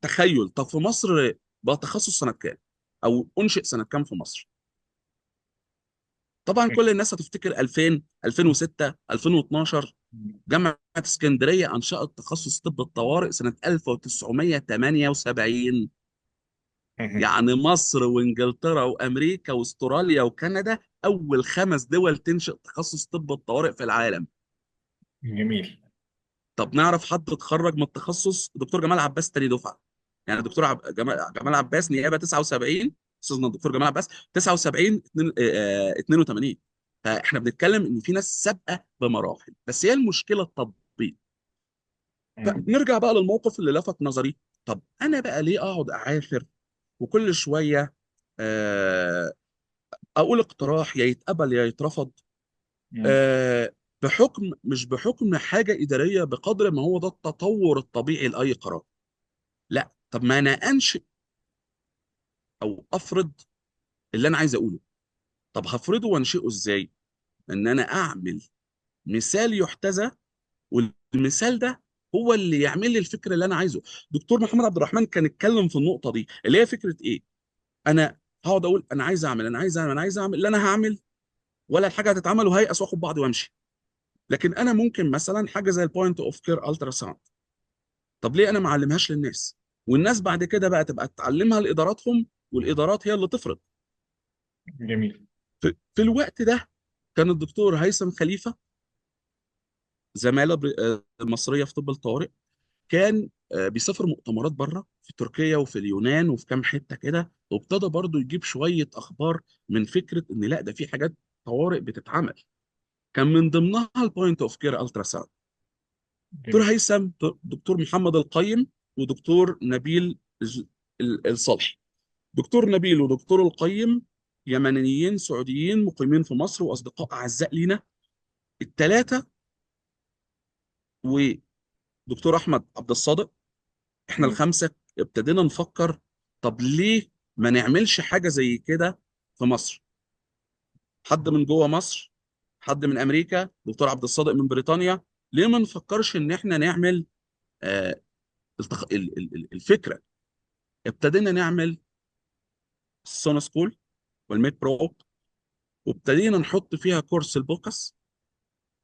تخيل، طب في مصر بقى تخصص سنه كام، او انشئ سنه كام في مصر؟ طبعا كل الناس هتفتكر 2000 2006 2012. جامعه اسكندريه انشأت تخصص طب الطوارئ سنه 1978. يعني مصر وانجلترا وامريكا واستراليا وكندا اول 5 دول تنشئ تخصص طب الطوارئ في العالم. جميل. طب نعرف حد اتخرج من التخصص؟ دكتور جمال عباس تاني دفعه. يعني دكتور جمال عباس نيابه 79، استاذنا الدكتور جمال عباس 79 82. فاحنا بنتكلم ان في ناس سابقه بمراحل، بس هي المشكله التطبيق. فنرجع بقى للموقف اللي لفت نظري. طب انا بقى ليه اقعد اعافر وكل شويه آه، اقول اقتراح يا يتقبل يا يترفض؟ آه، مش بحكم حاجه اداريه، بقدر ما هو ده التطور الطبيعي لاي قرار. لا، طب ما انا انشئ او افرض اللي انا عايز اقوله. طب هفرضه وانشئه ازاي؟ ان انا اعمل مثال يحتذى، والمثال ده هو اللي يعمل لي الفكره اللي انا عايزه. دكتور محمد عبد الرحمن كان اتكلم في النقطه دي، اللي هي فكره ايه؟ انا هقعد اقول انا عايز اعمل انا عايز اعمل انا عايز اعمل اللي انا هعمل، ولا الحاجه هتتعمل وهيأس واخد بعضي وامشي. لكن انا ممكن مثلا حاجه زي البوينت اوف كير الترا ساوند، طب ليه انا ما اعلمهاش للناس، والناس بعد كده بقى تبقى تعلمها لاداراتهم، والادارات هي اللي تفرض. جميل. في الوقت ده كان الدكتور هيثم خليفه، زماله مصريه في طب الطوارئ، كان بيسافر مؤتمرات بره في تركيا وفي اليونان وفي كام حته كده، وابتدى برضه يجيب شويه اخبار من فكره ان لا ده في حاجات طوارئ بتتعمل، كان من ضمنها البوينت اوف كير الترا ساوند. دكتور جميل. هيثم، دكتور محمد القيم، ودكتور نبيل الصالحي. دكتور نبيل ودكتور القيم يمنيين سعوديين مقيمين في مصر واصدقاء اعزاء لينا الثلاثه. ودكتور احمد عبد الصادق، احنا الخمسه ابتدينا نفكر طب ليه ما نعملش حاجه زي كده في مصر؟ حد من جوه مصر، حد من امريكا، دكتور عبد الصادق من بريطانيا. ليه ما نفكرش ان احنا نعمل آه الفكره؟ ابتدينا نعمل السونا سكول والميد برو، وابتدينا نحط فيها كورس البوكس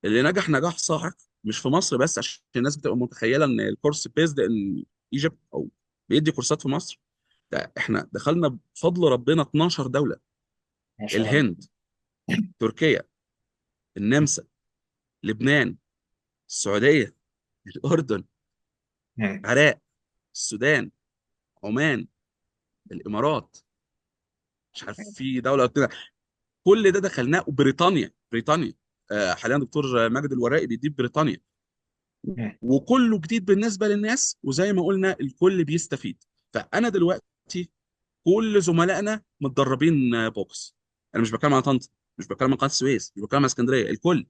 اللي نجح نجاح صاعق، مش في مصر بس عشان الناس بتبقى متخيله ان الكورس بيزد ان ايجيبت او بيدي كورسات في مصر. ده احنا دخلنا بفضل ربنا 12 دوله: ما شاء الله. الهند، تركيا، النمسا، لبنان، السعوديه، الاردن، مم. العراق، السودان، عمان، الامارات، مش عارف في دوله قلت لها. كل ده دخلناه، وبريطانيا حاليا دكتور ماجد الورائي بيديه في بريطانيا. مم. وكله جديد بالنسبه للناس، وزي ما قلنا الكل بيستفيد. فانا دلوقتي كل زملائنا متدربين بوكس. انا مش بتكلم عن طنطا، مش بتكلم عن قناه السويس، مش بتكلم عن اسكندريه، الكل.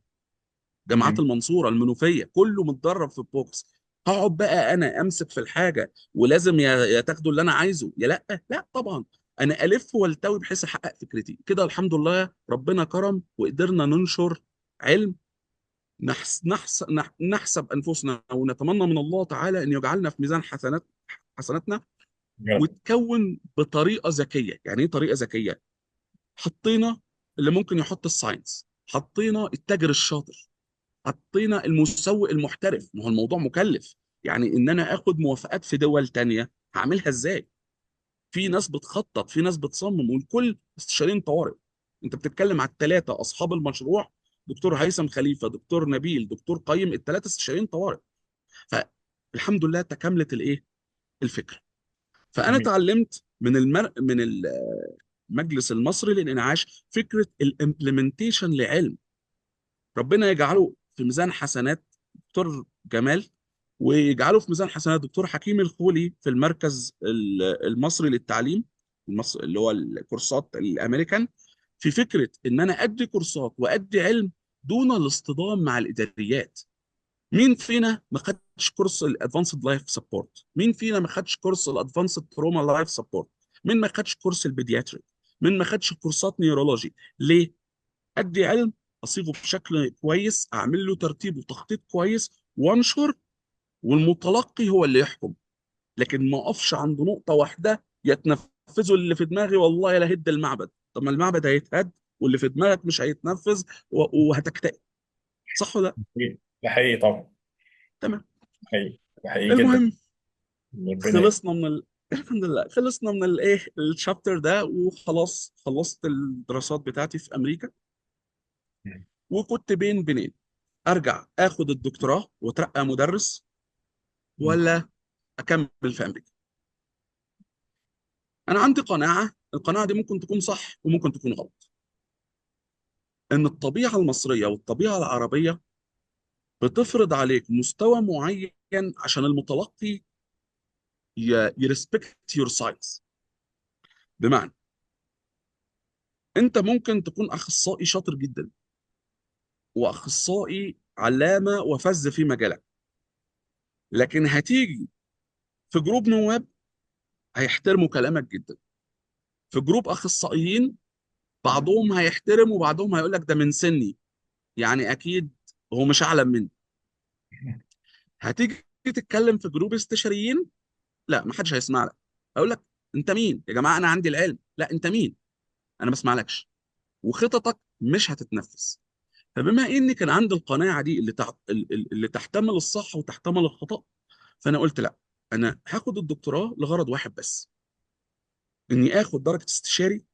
جامعات مم. المنصوره، المنوفيه، كله متدرب في البوكس. هقعد بقى انا امسك في الحاجه ولازم يا تاخدوا اللي انا عايزه يا لا؟ لا طبعا. انا الف والتوي بحيث احقق فكرتي كده. الحمد لله ربنا كرم وقدرنا ننشر علم، نحسب انفسنا ونتمنى من الله تعالى ان يجعلنا في ميزان حسناتنا. يا رب. وتكون بطريقه ذكيه. يعني ايه طريقه ذكيه؟ حطينا اللي ممكن يحط الساينس، حطينا التاجر الشاطر، حطينا المسوق المحترف. ما هو الموضوع مكلف، يعني ان انا اخد موافقات في دول تانية هعملها ازاي؟ في ناس بتخطط، في ناس بتصمم، والكل استشاريين طوارئ. انت بتتكلم على الثلاثه اصحاب المشروع، دكتور هيثم خليفه، دكتور نبيل، دكتور قيم، الثلاثه استشاريين طوارئ. فالحمد لله تكاملت الايه، الفكره. فانا جميل. اتعلمت من المجلس المصري للانعاش فكره الامبلمنتيشن لعلم. ربنا يجعله في ميزان حسنات دكتور جمال، ويجعله في ميزان حسنات دكتور حكيم الخولي في المركز المصري للتعليم، المصري اللي هو الكورسات الامريكان، في فكره ان انا ادي كورسات وادي علم دون الاصطدام مع الاداريات. مين فينا ما خدش كورس الادفانسد لايف سبورت؟ مين فينا ما خدش كورس الادفانسد تروما لايف سبورت؟ مين ما خدش كورس البيدياتريك؟ مين ما خدش كورسات نيورولوجي؟ ليه؟ ادي علم، اصيغه بشكل كويس، اعمل له ترتيب وتخطيط كويس، وانشر، والمتلقي هو اللي يحكم. لكن ما اقفش عند نقطه واحده يتنفذوا اللي في دماغي، والله لا هد المعبد. طب ما المعبد هيتهد واللي في دماغك مش هيتنفذ، وهتكتئب. صح ولا لا؟ ده حقيقي طبعا. تمام. حقيقي. ده حقيقي جدا. المهم، ربنا. خلصنا من الحمد لله خلصنا من الايه الشابتر ده، وخلاص خلصت الدراسات بتاعتي في امريكا. وكنت بين بينين، ارجع اخد الدكتوراه واترقى مدرس، ولا اكمل في امريكا. انا عندي قناعه، القناعه دي ممكن تكون صح وممكن تكون غلط، ان الطبيعه المصريه والطبيعه العربيه بتفرض عليك مستوى معين عشان المتلقي يرسبكت يور ساينس. بمعنى، انت ممكن تكون اخصائي شاطر جدا، واخصائي علامه وفذ في مجالك، لكن هتيجي في جروب نواب هيحترموا كلامك جدا، في جروب اخصائيين بعضهم هيحترم وبعضهم هيقول لك ده من سني، يعني اكيد هو مش اعلم مني. هتيجي تتكلم في جروب استشاريين، لا ما حدش هيسمع لك. هيقول لك انت مين يا جماعه، انا عندي العلم. لا انت مين، انا ما اسمعلكش، وخططك مش هتتنفذ. فبما اني كان عندي القناعه دي اللي تحتمل الصح وتحتمل الخطا، فانا قلت لا، انا هاخد الدكتوراه لغرض واحد بس، اني اخد درجه استشاري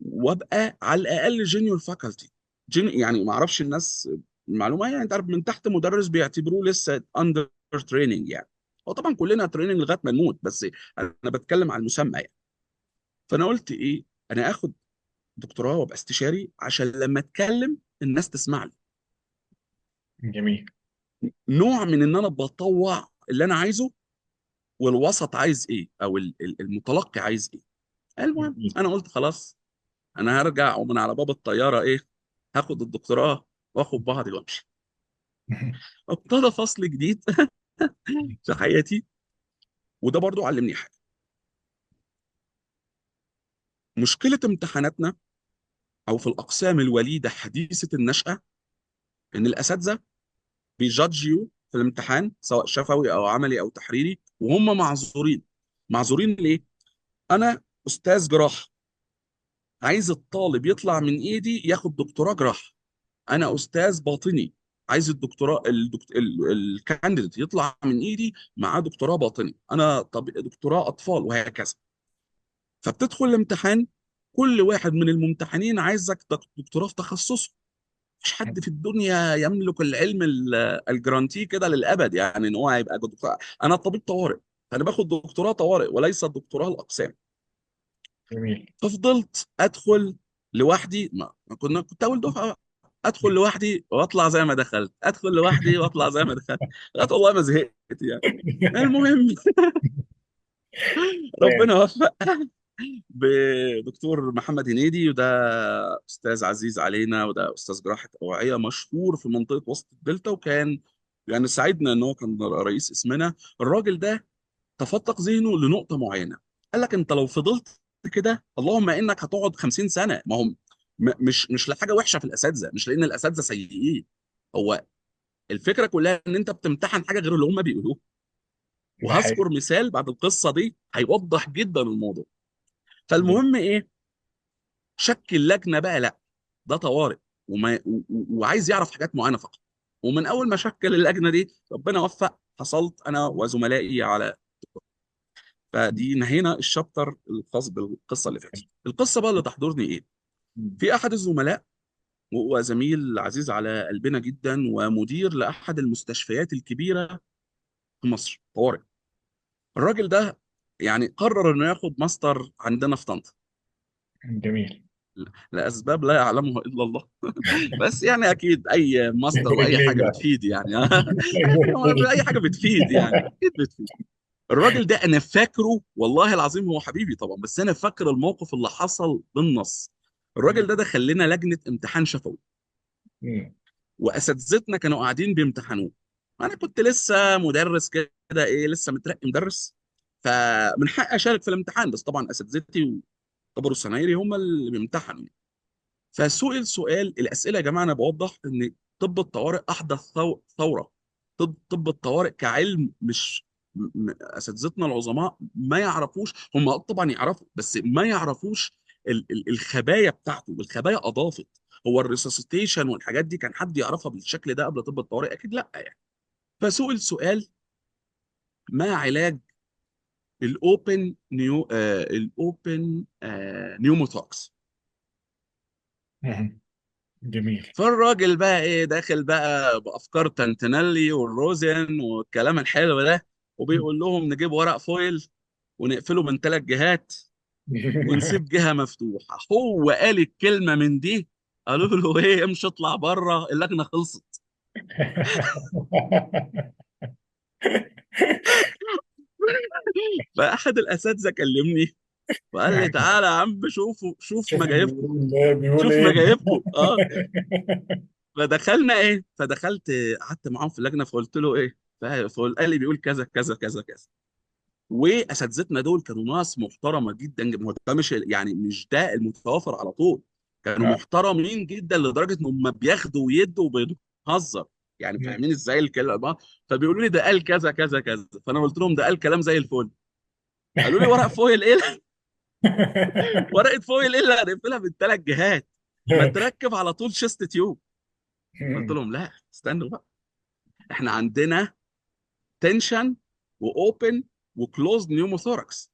وابقى على الاقل جونيور فاكولتي. يعني ما اعرفش الناس المعلومه، يعني انت عارف من تحت مدرس بيعتبروه لسه اندر تريننج يعني. هو طبعا كلنا تريننج لغايه ما نموت، بس انا بتكلم على المسمى يعني. فانا قلت ايه، انا اخد دكتوراه وابقى استشاري عشان لما اتكلم الناس تسمع لي، جميل. نوع من ان انا بطوع اللي انا عايزه، والوسط عايز ايه، او المتلقي عايز ايه. المهم جميل. انا قلت خلاص، انا هرجع ومن على باب الطياره ايه، هاخد الدكتوراه واخد بعضي وامشي. ابتدى فصل جديد في حياتي، وده برضو علمني حاجه. مشكله امتحاناتنا او في الاقسام الوليده حديثه النشاه، ان الاساتذه بيجادج يو في الامتحان سواء شفوي او عملي او تحريري، وهم معذورين. معذورين ليه؟ انا استاذ جراحه، عايز الطالب يطلع من ايدي ياخد دكتوراه جراحه. انا استاذ باطني، عايز الدكتوراه الكانديديت يطلع من ايدي معاه دكتوراه باطني. انا طب دكتوراه اطفال، وهكذا. فبتدخل الامتحان، كل واحد من الممتحنين عايزك دكتوراه في تخصصه. مفيش حد في الدنيا يملك العلم الجرانتي كده للابد، يعني ان هو هيبقى دكتور. انا طبيب طوارئ، فانا باخد دكتوراه طوارئ وليس دكتوراه الاقسام. جميل. ففضلت ادخل لوحدي، كنت اول دفعه، ادخل لوحدي واطلع زي ما دخلت، ادخل لوحدي واطلع زي ما دخلت، لغايه والله ما زهقت يعني. المهم تمام. ربنا وفق بدكتور محمد هنيدي، وده استاذ عزيز علينا، وده استاذ جراحه اوعيه مشهور في منطقه وسط الدلتا، وكان يعني ساعدنا ان هو كان رئيس اسمنا. الراجل ده تفتق ذهنه لنقطه معينه، قال لك انت لو فضلت كده اللهم انك هتقعد 50 سنه. ما هم مش لحاجه وحشه في الاساتذه، مش لان الاساتذه سيئين، هو الفكره كلها ان انت بتمتحن حاجه غير اللي هم بيقولوه. ده حقيقي. وهذكر مثال بعد القصه دي هيوضح جدا الموضوع. جميل. فالمهم ايه، شكل لجنه بقى، لا ده طوارئ، وعايز يعرف حاجات معينه فقط. ومن اول ما شكل اللجنه دي ربنا وفق، حصلت انا وزملائي على فدي نهينا الشابتر الخاص بالقصه اللي فاتت. القصه بقى اللي تحضرني ايه؟ مم. في احد الزملاء، وهو زميل عزيز على قلبنا جدا ومدير لاحد المستشفيات الكبيره في مصر طوارئ. الراجل ده يعني قرر انه ياخد ماستر عندنا في طنطا جميل. لاسباب لا يعلمها الا الله. بس يعني اكيد اي ماستر واي برجلين حاجه بقى. بتفيد يعني. اي حاجه بتفيد يعني، اكيد بتفيد. الراجل ده انا فاكره والله العظيم، هو حبيبي طبعا، بس انا فاكر الموقف اللي حصل بالنص. الراجل ده دخل لنا لجنه امتحان شفوي، مم. واساتذتنا كانوا قاعدين بيمتحنوه. انا كنت لسه مدرس كده، ايه، لسه مترقي مدرس، فمن حقي اشارك في الامتحان، بس طبعا اساتذتي وكبروا سنايري هم اللي بيمتحنوا. فسئل سؤال، الاسئله يا جماعه انا بوضح ان طب الطوارئ احدث ثوره. طب الطوارئ كعلم مش اساتذتنا العظماء ما يعرفوش، هم طبعا يعرفوا بس ما يعرفوش الخبايا بتاعته، والخبايا اضافت. هو الريسوسيتيشن والحاجات دي كان حد يعرفها بالشكل ده قبل طب الطوارئ؟ اكيد لا يعني. فسئل سؤال: ما علاج الاوبن نيوموثوكس؟ مم. جميل. فالراجل بقى ايه، داخل بقى بافكار تانتينيلي والروزن والكلام الحلو ده، وبيقول لهم نجيب ورق فويل ونقفله من 3 جهات ونسيب جهه مفتوحه. هو قال الكلمه من دي، قالوا له ايه، امشي اطلع بره اللجنه خلصت. فاحد الاساتذه كلمني وقال لي تعالى يا عم، شوف شوف مجايبكم، بيقول شوف ايه. مجايبكم. اه. فدخلنا ايه، فدخلت قعدت معاهم في اللجنه، فقلت له ايه، فقال لي بيقول كذا كذا كذا كذا. واساتذتنا دول كانوا ناس محترمه جدا، ما هو ده مش يعني مش ده المتوافر على طول. كانوا آه. محترمين جدا لدرجه ان هم بياخدوا ويدوا وبيهزر، يعني مم. فاهمين ازاي الكلام. فبيقولوا لي ده قال كذا كذا كذا، فانا قلت لهم ده قال كلام زي الفل. قالوا لي ورق فويل ايه؟ ورقه فويل ايه اللي هنقفلها من 3 جهات؟ ما تركب على طول شيست تيوب. قلت لهم لا استنوا بقى، احنا عندنا تنشن واوبن وكلوزد نيوموثوركس،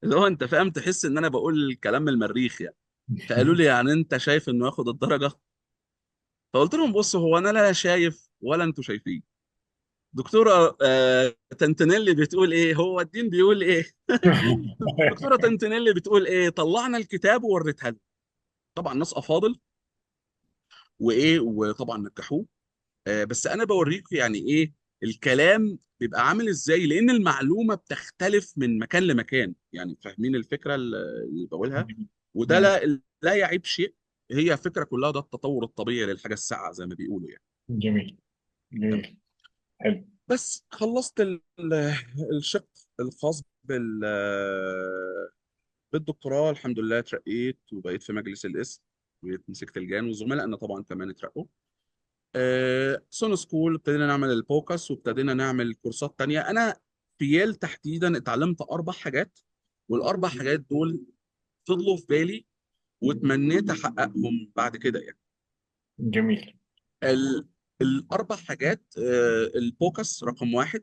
اللي هو انت فاهم، تحس ان انا بقول الكلام من المريخ يعني. فقالوا لي يعني انت شايف انه ياخد الدرجه؟ فقلت لهم بص، هو انا لا شايف ولا انتوا شايفين. دكتوره تنتنيلي بتقول ايه، هو الدين بيقول ايه. دكتوره تنتنيلي بتقول ايه، طلعنا الكتاب ووريتها له. طبعا ناس افاضل وايه، وطبعا نجحوه. بس انا بوريكم يعني ايه الكلام بيبقى عامل ازاي، لان المعلومه بتختلف من مكان لمكان، يعني فاهمين الفكره اللي بقولها. وده مم. لا يعيب شيء، هي فكره كلها، ده التطور الطبيعي للحاجه الساعه زي ما بيقولوا يعني. جميل. تمام. جميل. حلو. بس خلصت الشق الخاص بالدكتوراه، الحمد لله اترقيت وبقيت في مجلس القسم، وبقيت مسكت الجان، وزملائنا طبعا كمان اترقوا. سون سكول ابتدينا نعمل البوكس، وابتدينا نعمل كورسات تانية. انا في ييل تحديدا اتعلمت 4 حاجات، وال4 حاجات دول فضلوا في بالي وتمنيت احققهم بعد كده يعني. جميل. ال... ال4 حاجات، البوكس رقم 1،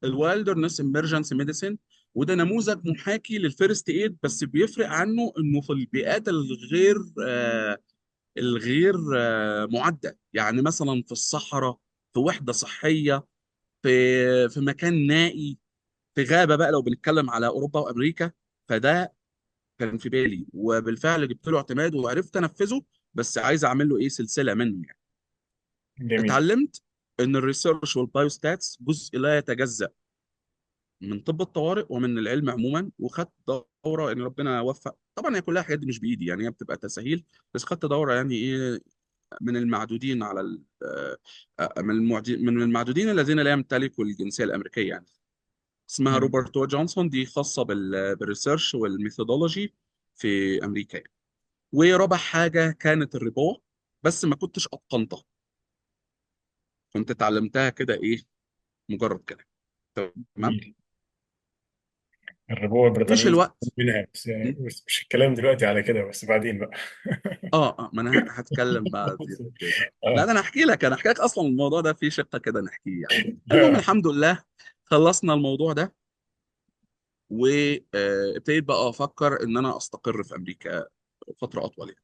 الوايلدرنس امرجنسي ميديسين، وده نموذج محاكي للفيرست ايد، بس بيفرق عنه انه في البيئات الغير معدة، يعني مثلا في الصحراء، في وحدة صحية، في مكان نائي، في غابة بقى لو بنتكلم على أوروبا وأمريكا. فده كان في بالي، وبالفعل جبت له اعتماد وعرفت أنفذه، بس عايز أعمل له إيه، سلسلة منه يعني. جميل. اتعلمت إن الريسيرش والبايوستاتس جزء لا يتجزأ من طب الطوارئ ومن العلم عموما، وخدت دورة إن ربنا وفق. طبعا هي كلها حاجات دي مش بإيدي يعني، هي بتبقى تسهيل، بس خدت دورة يعني إيه، من المعدودين على من المعدودين الذين لا يمتلكوا الجنسية الأمريكية يعني. اسمها مم. روبرت و جونسون، دي خاصة بالريسيرش والميثودولوجي في أمريكا يعني. ورابع حاجة كانت الربوة، بس ما كنتش أتقنتها، كنت اتعلمتها كده إيه، مجرد كلام. تمام. جميل. الربوة مفيش البريطانيين الوقت. منها، بس م? يعني بس مش الكلام دلوقتي على كده، بس بعدين بقى. ما انا هتكلم بعد كده. لا اه. ده انا احكي لك اصلا الموضوع ده فيه شقة كده نحكيه يعني. المهم الحمد لله خلصنا الموضوع ده. وابتديت بقى افكر ان انا استقر في امريكا فتره اطول يعني.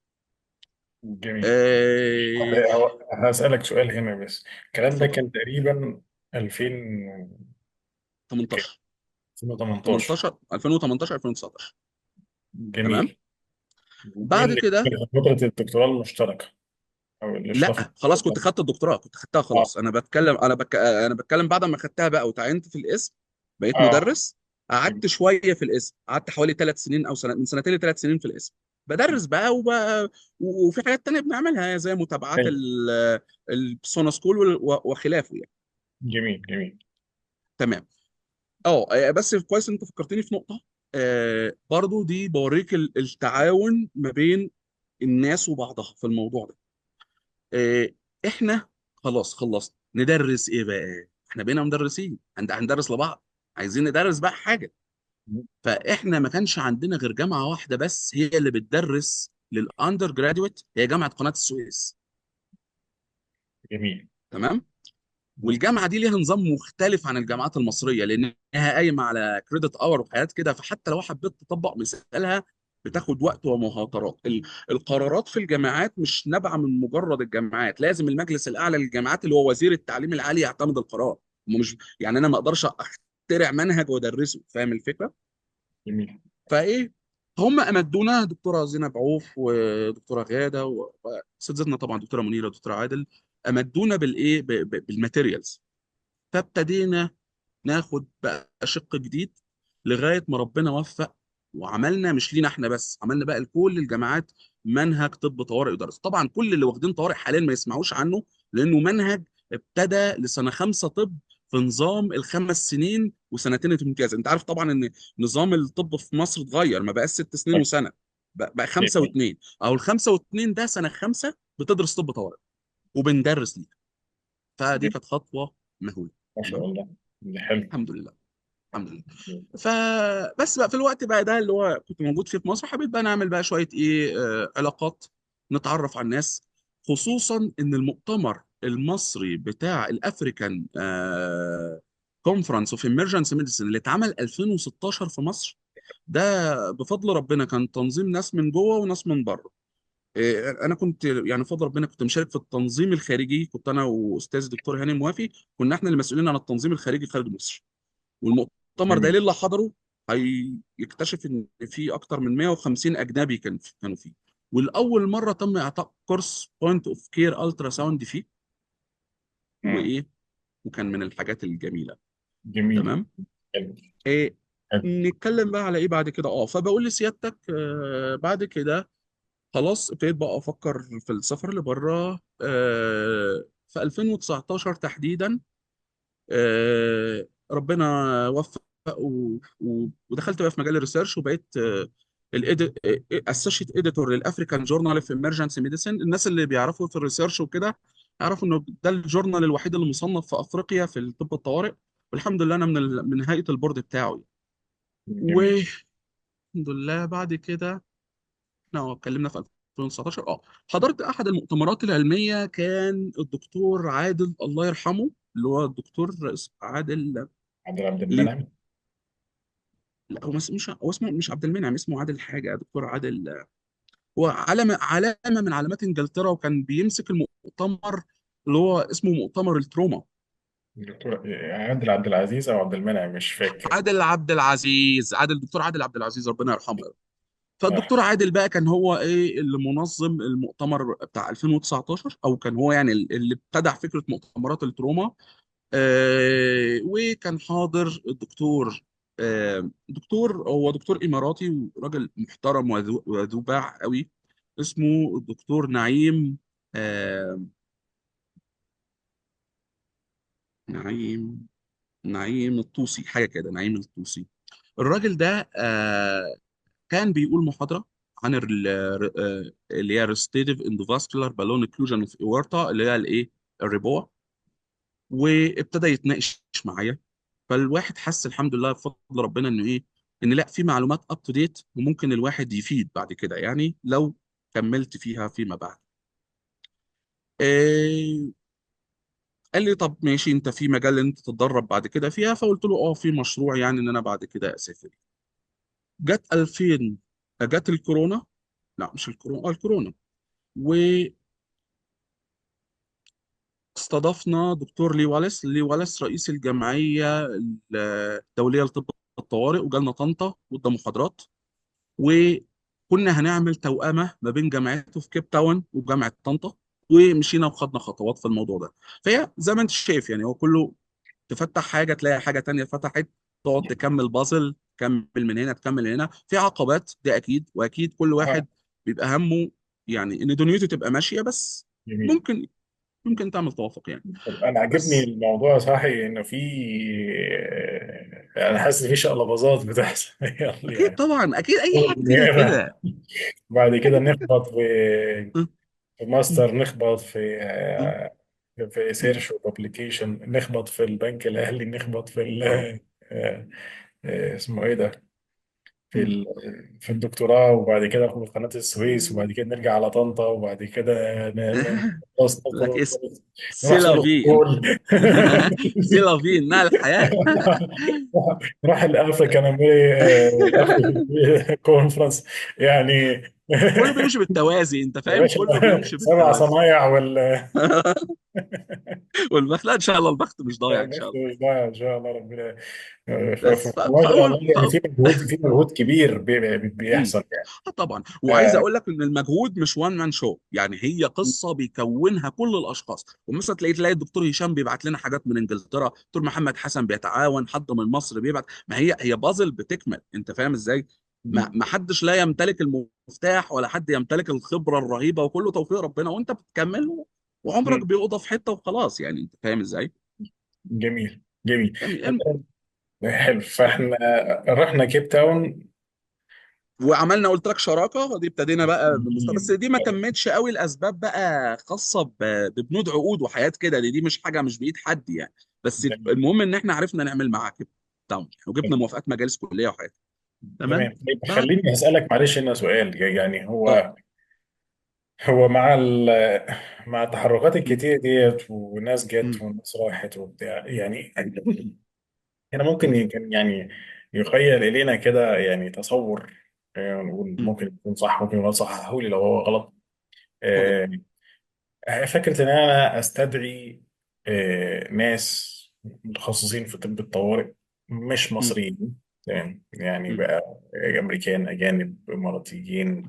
جميل. آه، هسألك سؤال هنا بس. الكلام ده اتفضل. كان تقريبا 2000 كام؟ 18 2018. 18 2018 2019. تمام. جميل. دي بعد اللي كده كانت فترة الدكتوراه المشتركة أو الإشراف لا خلاص كنت المشترك. خدت الدكتوراه، كنت خدتها اه خلاص. انا بتكلم بعد ما خدتها بقى وتعينت في القسم، بقيت اه مدرس. قعدت شويه في القسم، قعدت حوالي 3 سنين او سنه، من سنتين لثلاث سنين في القسم بدرس بقى وفي حاجات تانية بنعملها زي متابعات حلو. السونا سكول وخلافه يعني. جميل جميل. تمام. بس كويس انت فكرتني في نقطه. برضو دي بوريك التعاون ما بين الناس وبعضها في الموضوع ده. آه، احنا خلاص خلصنا ندرس ايه بقى؟ احنا بقينا مدرسين، هندرس لبعض، عايزين ندرس بقى حاجه. فاحنا ما كانش عندنا غير جامعه واحده بس هي اللي بتدرس للاندر جراديويت، هي جامعه قناه السويس. جميل. تمام. والجامعه دي ليها نظام مختلف عن الجامعات المصريه لانها قايمه على كريدت اور وحاجات كده، فحتى لو حبيت تطبق مثالها بتاخد وقت ومهاترات. القرارات في الجامعات مش نابعه من مجرد الجامعات، لازم المجلس الاعلى للجامعات اللي هو وزير التعليم العالي يعتمد القرار. هم مش يعني انا ما اقدرش اخترع منهج وادرسه، فاهم الفكره؟ جميل. فايه، هم امدونا دكتوره زينب عوف ودكتوره غاده واساتذتنا طبعا دكتوره منيره ودكتوره عادل، امدونا بالايه بالماتيريالز. فابتدينا ناخد بقى شق جديد لغايه ما ربنا وفق، وعملنا مش لينا احنا بس، عملنا بقى لكل الجامعات منهج طب طوارئ يدرس. طبعا كل اللي واخدين طوارئ حاليا ما يسمعوش عنه لانه منهج ابتدى لسنه خمسه طب في نظام ال5 سنين وسنتين الامتياز. انت عارف طبعا ان نظام الطب في مصر اتغير، ما بقاش 6 سنين طيب. وسنه، بقى خمسه جميل. واثنين، او الخمسه واثنين ده سنه خمسه بتدرس طب طوارئ وبندرس ليه. فدي جميل. كانت خطوه مهوله. ما شاء تمام. الله. ده حلو. الحمد لله. الحمد لله. فبس بقى في الوقت بقى ده اللي هو كنت موجود فيه في مصر، حبيت بقى نعمل بقى شويه ايه علاقات، نتعرف على الناس. خصوصا ان المؤتمر المصري بتاع الافريكان كونفرنس اوف ايمرجنسي ميديسن اللي اتعمل 2016 في مصر، ده بفضل ربنا كان تنظيم ناس من جوه وناس من بره. انا كنت يعني بفضل ربنا كنت مشارك في التنظيم الخارجي، كنت انا واستاذ دكتور هاني موافي، كنا احنا المسؤولين عن التنظيم الخارجي خارج مصر. والمؤتمر ده جميل. ليه اللي حضره هيكتشف ان في اكتر من 150 اجنبي كانوا فيه. والاول مره تم اعطاء كورس بوينت اوف كير الترا ساوند فيه. مم. وايه، وكان من الحاجات الجميله. جميل. تمام. حلو. إيه، حلو. نتكلم بقى على ايه بعد كده؟ فبقول لسيادتك بعد كده خلاص ابتديت بقى افكر في السفر لبره. في 2019 تحديدا ربنا وفق ودخلت بقى في مجال الريسيرش، وبقيت اسوشيت اديتور للافريكان جورنال في ايمرجنسي ميديسن. الناس اللي بيعرفوا في الريسيرش وكده يعرفوا انه ده الجورنال الوحيد اللي مصنف في افريقيا في الطب الطوارئ. والحمد لله انا من هيئه البورد بتاعه. جميل. والحمد لله بعد كده احنا اتكلمنا في 2019. حضرت احد المؤتمرات العلميه، كان الدكتور عادل الله يرحمه، اللي هو الدكتور عادل. عبد المنعم. لا هو اسمه مش عبد المنعم، اسمه عادل حاجه، دكتور عادل. هو علامه من علامات انجلترا، وكان بيمسك المؤتمر اللي هو اسمه مؤتمر التروما. دكتور عادل عبد العزيز او عبد المنعم مش فاكر. عادل عبد العزيز، دكتور عادل عبد العزيز ربنا يرحمه. اه. فالدكتور عادل بقى كان هو ايه اللي منظم المؤتمر بتاع 2019، او كان هو يعني اللي ابتدع فكره مؤتمرات التروما. وكان حاضر الدكتور دكتور، هو دكتور إماراتي وراجل محترم وذو باع قوي، اسمه الدكتور آه نعيم نعيم الطوسي، حاجة كده، نعيم الطوسي. الراجل ده كان بيقول محاضرة عن اللي هي ريستيتيف اندوفاسكولار بالون اوكلوجن اوف اورتا، اللي هي الايه، الريبوع. وابتدى يتناقش معايا. فالواحد حس الحمد لله بفضل ربنا انه ايه، ان لا في معلومات اب تو ديت وممكن الواحد يفيد بعد كده يعني لو كملت فيها فيما بعد. إيه، قال لي طب ماشي، انت في مجال ان انت تتدرب بعد كده فيها؟ فقلت له في مشروع يعني ان انا بعد كده اسافر. جت 2000، جت الكورونا. لا مش الكورونا، الكورونا. واستضفنا دكتور لي واليس رئيس الجمعية الدولية لطب الطوارئ، وجالنا طنطا وادى محاضرات. وكنا هنعمل توأمة ما بين جامعته في كيب تاون وجامعة طنطا، ومشينا وخدنا خطوات في الموضوع ده. فهي زي ما انت شايف يعني، هو كله تفتح حاجة تلاقي حاجة تانية فتحت، تقعد تكمل بازل، تكمل من هنا تكمل من هنا. في عقبات دي أكيد، وأكيد كل آه، واحد بيبقى همه يعني إن دنيته تبقى ماشية، بس جميل. ممكن ممكن تعمل توافق يعني. طب انا عاجبني بس الموضوع صحي انه في، انا حاسس ان في شقلباظات بتحصل يلا أكيد يعني. طبعا، أكيد أي أول حاجة فيها نيابة، كده. بعد أي كده حاجة. نخبط في م- ماستر، نخبط م- في م- سيرش وبابليكيشن، نخبط في البنك الاهلي، نخبط في اه آه، اسمه ايه ده، في م. في الدكتوراه، وبعد كده نخبط في قناة السويس، وبعد كده نرجع على طنطا، وبعد كده خلاص لك إيه؟ نروح سوق سيلافي الفول. سيلافي إنها الحياة. نروح الافريكان كونفرنس يعني. كله بيمشي بالتوازي، أنت يا فاهم، باشا، كله بيمشي سبع بالتوازي. صنايع والبخت لا، إن شاء الله البخت مش لا، ضايع إن شاء البخت الله. مش ضايع ان شاء الله ربنا. بس ما شاء الله فأول يعني، في مجهود كبير مم. بيحصل يعني. طبعا، وعايز آه، اقول لك ان المجهود مش وان مان شو، يعني هي قصه بيكونها كل الاشخاص. ومثلا تلاقي الدكتور هشام بيبعت لنا حاجات من انجلترا، دكتور محمد حسن بيتعاون، حد من مصر بيبعت. ما هي بازل بتكمل، انت فاهم ازاي؟ ما حدش لا يمتلك المفتاح، ولا حد يمتلك الخبره الرهيبه، وكله توفيق ربنا، وانت بتكمل. وعمرك بيقضى في حته وخلاص، يعني انت فاهم ازاي؟ جميل جميل. يعني حلو، فاحنا رحنا كيب تاون. وعملنا قلت لك شراكه، دي ابتدينا بقى بس دي ما تمتش قوي، الاسباب بقى خاصه ببنود عقود وحاجات كده، دي مش حاجه مش بايد حد يعني. بس جميل. المهم ان احنا عرفنا نعمل معاها كده تعاون، وجبنا موافقات مجالس كليه وحاجات. تمام. تمام. طيب بعد خليني اسالك معلش هنا سؤال، يعني اه هو مع التحركات م- الكتير ديت، وناس جت م- وناس راحت وبتاع يعني، هنا ممكن م- يعني يخيل الينا كده يعني تصور، نقول م- ممكن يكون صح، ممكن يكون صححوا لي لو هو غلط. اتفضل. آه، فكرة إن أنا أستدعي ناس متخصصين في طب الطوارئ مش م- مصريين، تمام يعني م- بقى، أمريكان، أجانب، إماراتيين،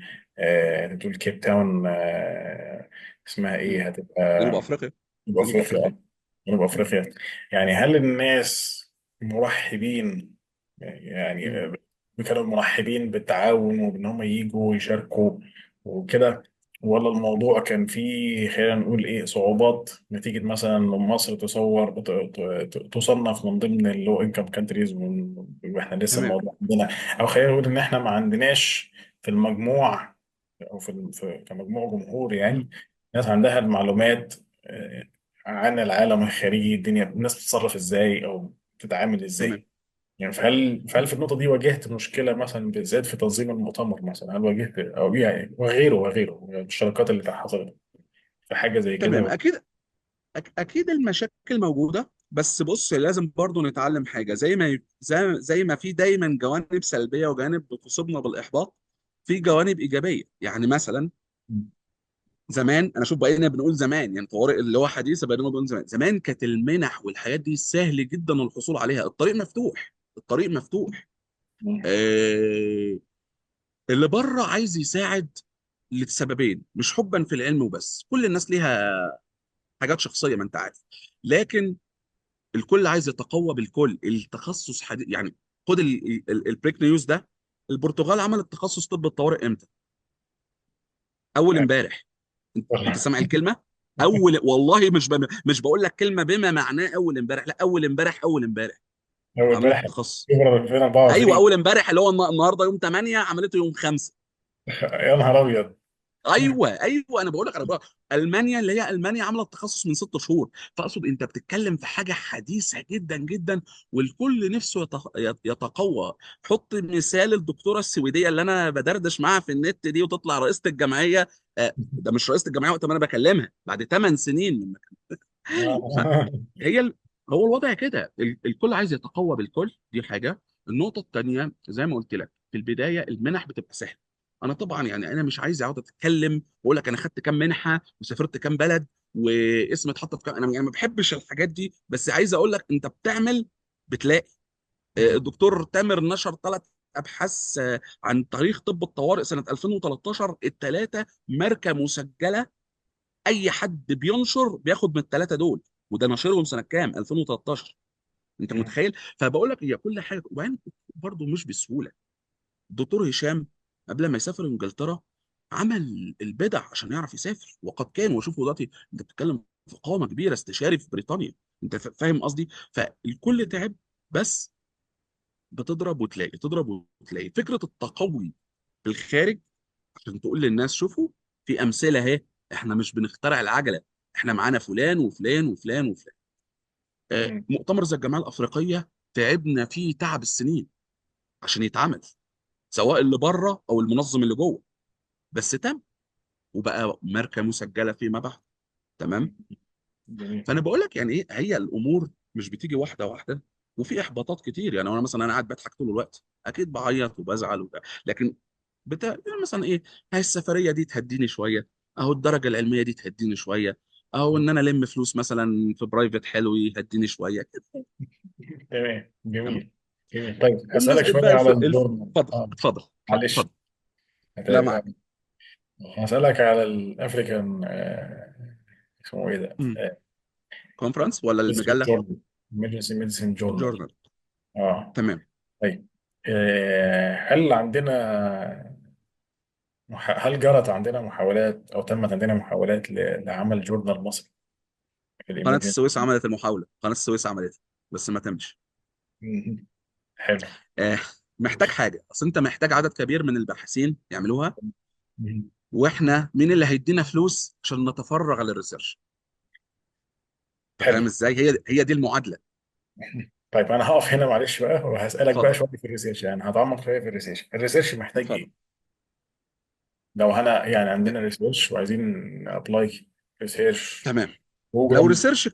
دول كيب تاون، اسمها م. إيه هتبقى؟ جنوب افريقيا. جنوب جنوب أفريقيا. افريقيا. جنوب م- أفريقيا. يعني هل الناس مرحبين يعني، م- كانوا مرحبين بالتعاون وبإن هم يجوا ويشاركوا وكده، ولا الموضوع كان فيه خلينا نقول إيه صعوبات نتيجة مثلا إن مصر تصنف من ضمن اللو انكم كانتريز، وإحنا لسه تمام. الموضوع عندنا، أو خلينا نقول إن إحنا ما عندناش في المجموع، أو كمجموع جمهور م- يعني، ناس عندها المعلومات عن العالم الخارجي، الدنيا الناس بتتصرف ازاي او بتتعامل تمام. ازاي. يعني فهل في النقطة دي واجهت مشكلة مثلا بالذات في تنظيم المؤتمر مثلا؟ هل واجهت او يعني وغيره يعني الشراكات اللي كانت حصلت في حاجة زي تمام. كده؟ اكيد اكيد المشاكل موجوده، بس بص لازم برضو نتعلم حاجه، زي ما في دايما جوانب سلبيه وجوانب بتصيبنا بالاحباط، في جوانب ايجابيه. يعني مثلا زمان، انا شوف بقينا بنقول زمان يعني طوارئ اللي هو حديثه، بقينا بنقول زمان كانت المنح والحاجات دي سهل جدا الحصول عليها، الطريق مفتوح، الطريق مفتوح. آه اللي بره عايز يساعد لسببين، مش حبا في العلم وبس، كل الناس ليها حاجات شخصيه ما انت عارف، لكن الكل عايز يتقوى بالكل، التخصص يعني خد البريك نيوز ده. البرتغال عملت تخصص طب الطوارئ امتى؟ اول امبارح. انت سامع الكلمه؟ والله مش بقول لك كلمه بما معناه اول امبارح، لا اول امبارح، اول امبارح هو عملت امبارح التخصص. فبراير ايوه 2024. اول امبارح، اللي هو النهارده يوم 8 عملته يوم 5. يا نهار ابيض. ايوه انا بقول لك، المانيا، اللي هي المانيا عامله التخصص من 6 شهور. فاقصد انت بتتكلم في حاجه حديثه جدا جدا، والكل نفسه يتقوى. حط مثال الدكتوره السويديه اللي انا بدردش معاها في النت دي، وتطلع رئيسه الجمعيه. ده مش رئيسه الجمعيه وقت ما انا بكلمها، بعد 8 سنين من فهي هو الوضع كده، الكل عايز يتقوى بالكل، دي حاجه. النقطه الثانيه زي ما قلت لك، في البدايه المنح بتبقى سهله. انا طبعا يعني انا مش عايز اقعد اتكلم واقول لك انا خدت كام منحه وسافرت كام بلد واسمي اتحط في كام، انا يعني ما بحبش الحاجات دي، بس عايز اقول لك انت بتعمل بتلاقي. الدكتور تامر نشر 3 ابحاث عن تاريخ طب الطوارئ سنه 2013، الثلاثه ماركه مسجله، اي حد بينشر بياخد من الثلاثه دول، وده نشرهم سنه كام؟ 2013. انت متخيل؟ فبقول لك هي كل حاجه، وبعدين برضه مش بسهوله. الدكتور هشام قبل ما يسافر انجلترا عمل البدع عشان يعرف يسافر، وقد كان. وشوف دلوقتي انت بتتكلم في قامه كبيره، استشاري في بريطانيا. انت فاهم قصدي؟ فالكل تعب، بس بتضرب وتلاقي، تضرب وتلاقي فكره التقوي في الخارج عشان تقول للناس شوفوا في امثله اهي، احنا مش بنخترع العجله، احنا معانا فلان وفلان وفلان وفلان. مؤتمر زي الجمعيه الافريقيه تعبنا فيه تعب السنين عشان يتعمل، سواء اللي بره او المنظم اللي جوه، بس تم وبقى ماركه مسجله فيما بعد. تمام. جميل. فانا بقول لك يعني ايه، هي الامور مش بتيجي واحده واحده، وفي احباطات كتير. يعني انا مثلا انا قاعد بضحك طول الوقت، اكيد بعيط وبزعل لكن يعني مثلا ايه، هاي السفريه دي تهديني شويه، اهو الدرجه العلميه دي تهديني شويه، اهو ان انا الم فلوس مثلا في برايفت حلو يهديني شويه كده. تمام. تمام. جميل. جميل. طيب هسألك بمناسبه شوية بقى على الجورنال. اتفضل اه اتفضل اتفضل معلش. اتفضل. لا معاك. هسألك على الافريكان، اسمه ايه ده؟ كونفرنس ولا المجله؟ جورنال. emergency medicine journal. جورنال. اه. تمام. طيب، هل عندنا هل جرت عندنا محاولات او تمت عندنا محاولات لعمل جورنال مصري في قناه الامرجنسي؟ السويس عملت المحاوله، قناه السويس عملتها بس ما تمش. حلو. آه. محتاج حاجه، اصل انت محتاج عدد كبير من الباحثين يعملوها، مم. واحنا مين اللي هيدينا فلوس عشان نتفرغ للريسيرش؟ انت حلو. فاهم ازاي؟ هي دي المعادله. طيب انا هقف هنا معلش بقى، وهسألك بقى اتفضل شوية في الريسيرش، يعني هتعمق شوية في الريسيرش. الريسيرش محتاج اتفضل. ايه؟ لو انا يعني عندنا ريسيرش وعايزين ابلاي ريسيرش تمام. لو بروجرام. ريسيرش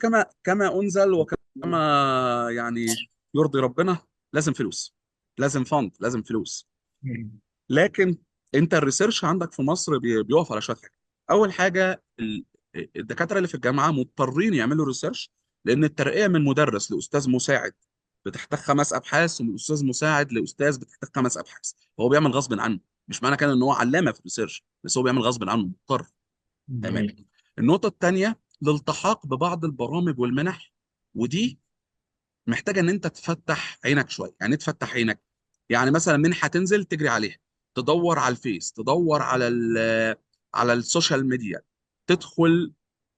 كما انزل وكما يعني يرضي ربنا، لازم فلوس، لازم فند، لازم فلوس. لكن انت الريسيرش عندك في مصر بيقف على شويه حاجات. اول حاجه الدكاتره اللي في الجامعه مضطرين يعملوا ريسيرش، لان الترقيه من مدرس لاستاذ مساعد بتحتاج 5 ابحاث، ومن استاذ مساعد لاستاذ بتحتاج 5 ابحاث. هو بيعمل غصب عنه، مش معنى كده ان هو علامه في الريسيرش، بس هو بيعمل غصب عنه، مضطر. تمام. جميل. النقطه الثانيه الالتحاق ببعض البرامج والمنح، ودي محتاجه ان انت تفتح عينك شويه. يعني إيه تفتح عينك؟ يعني مثلا منحه تنزل تجري عليها، تدور على الفيس، تدور على على السوشيال ميديا، تدخل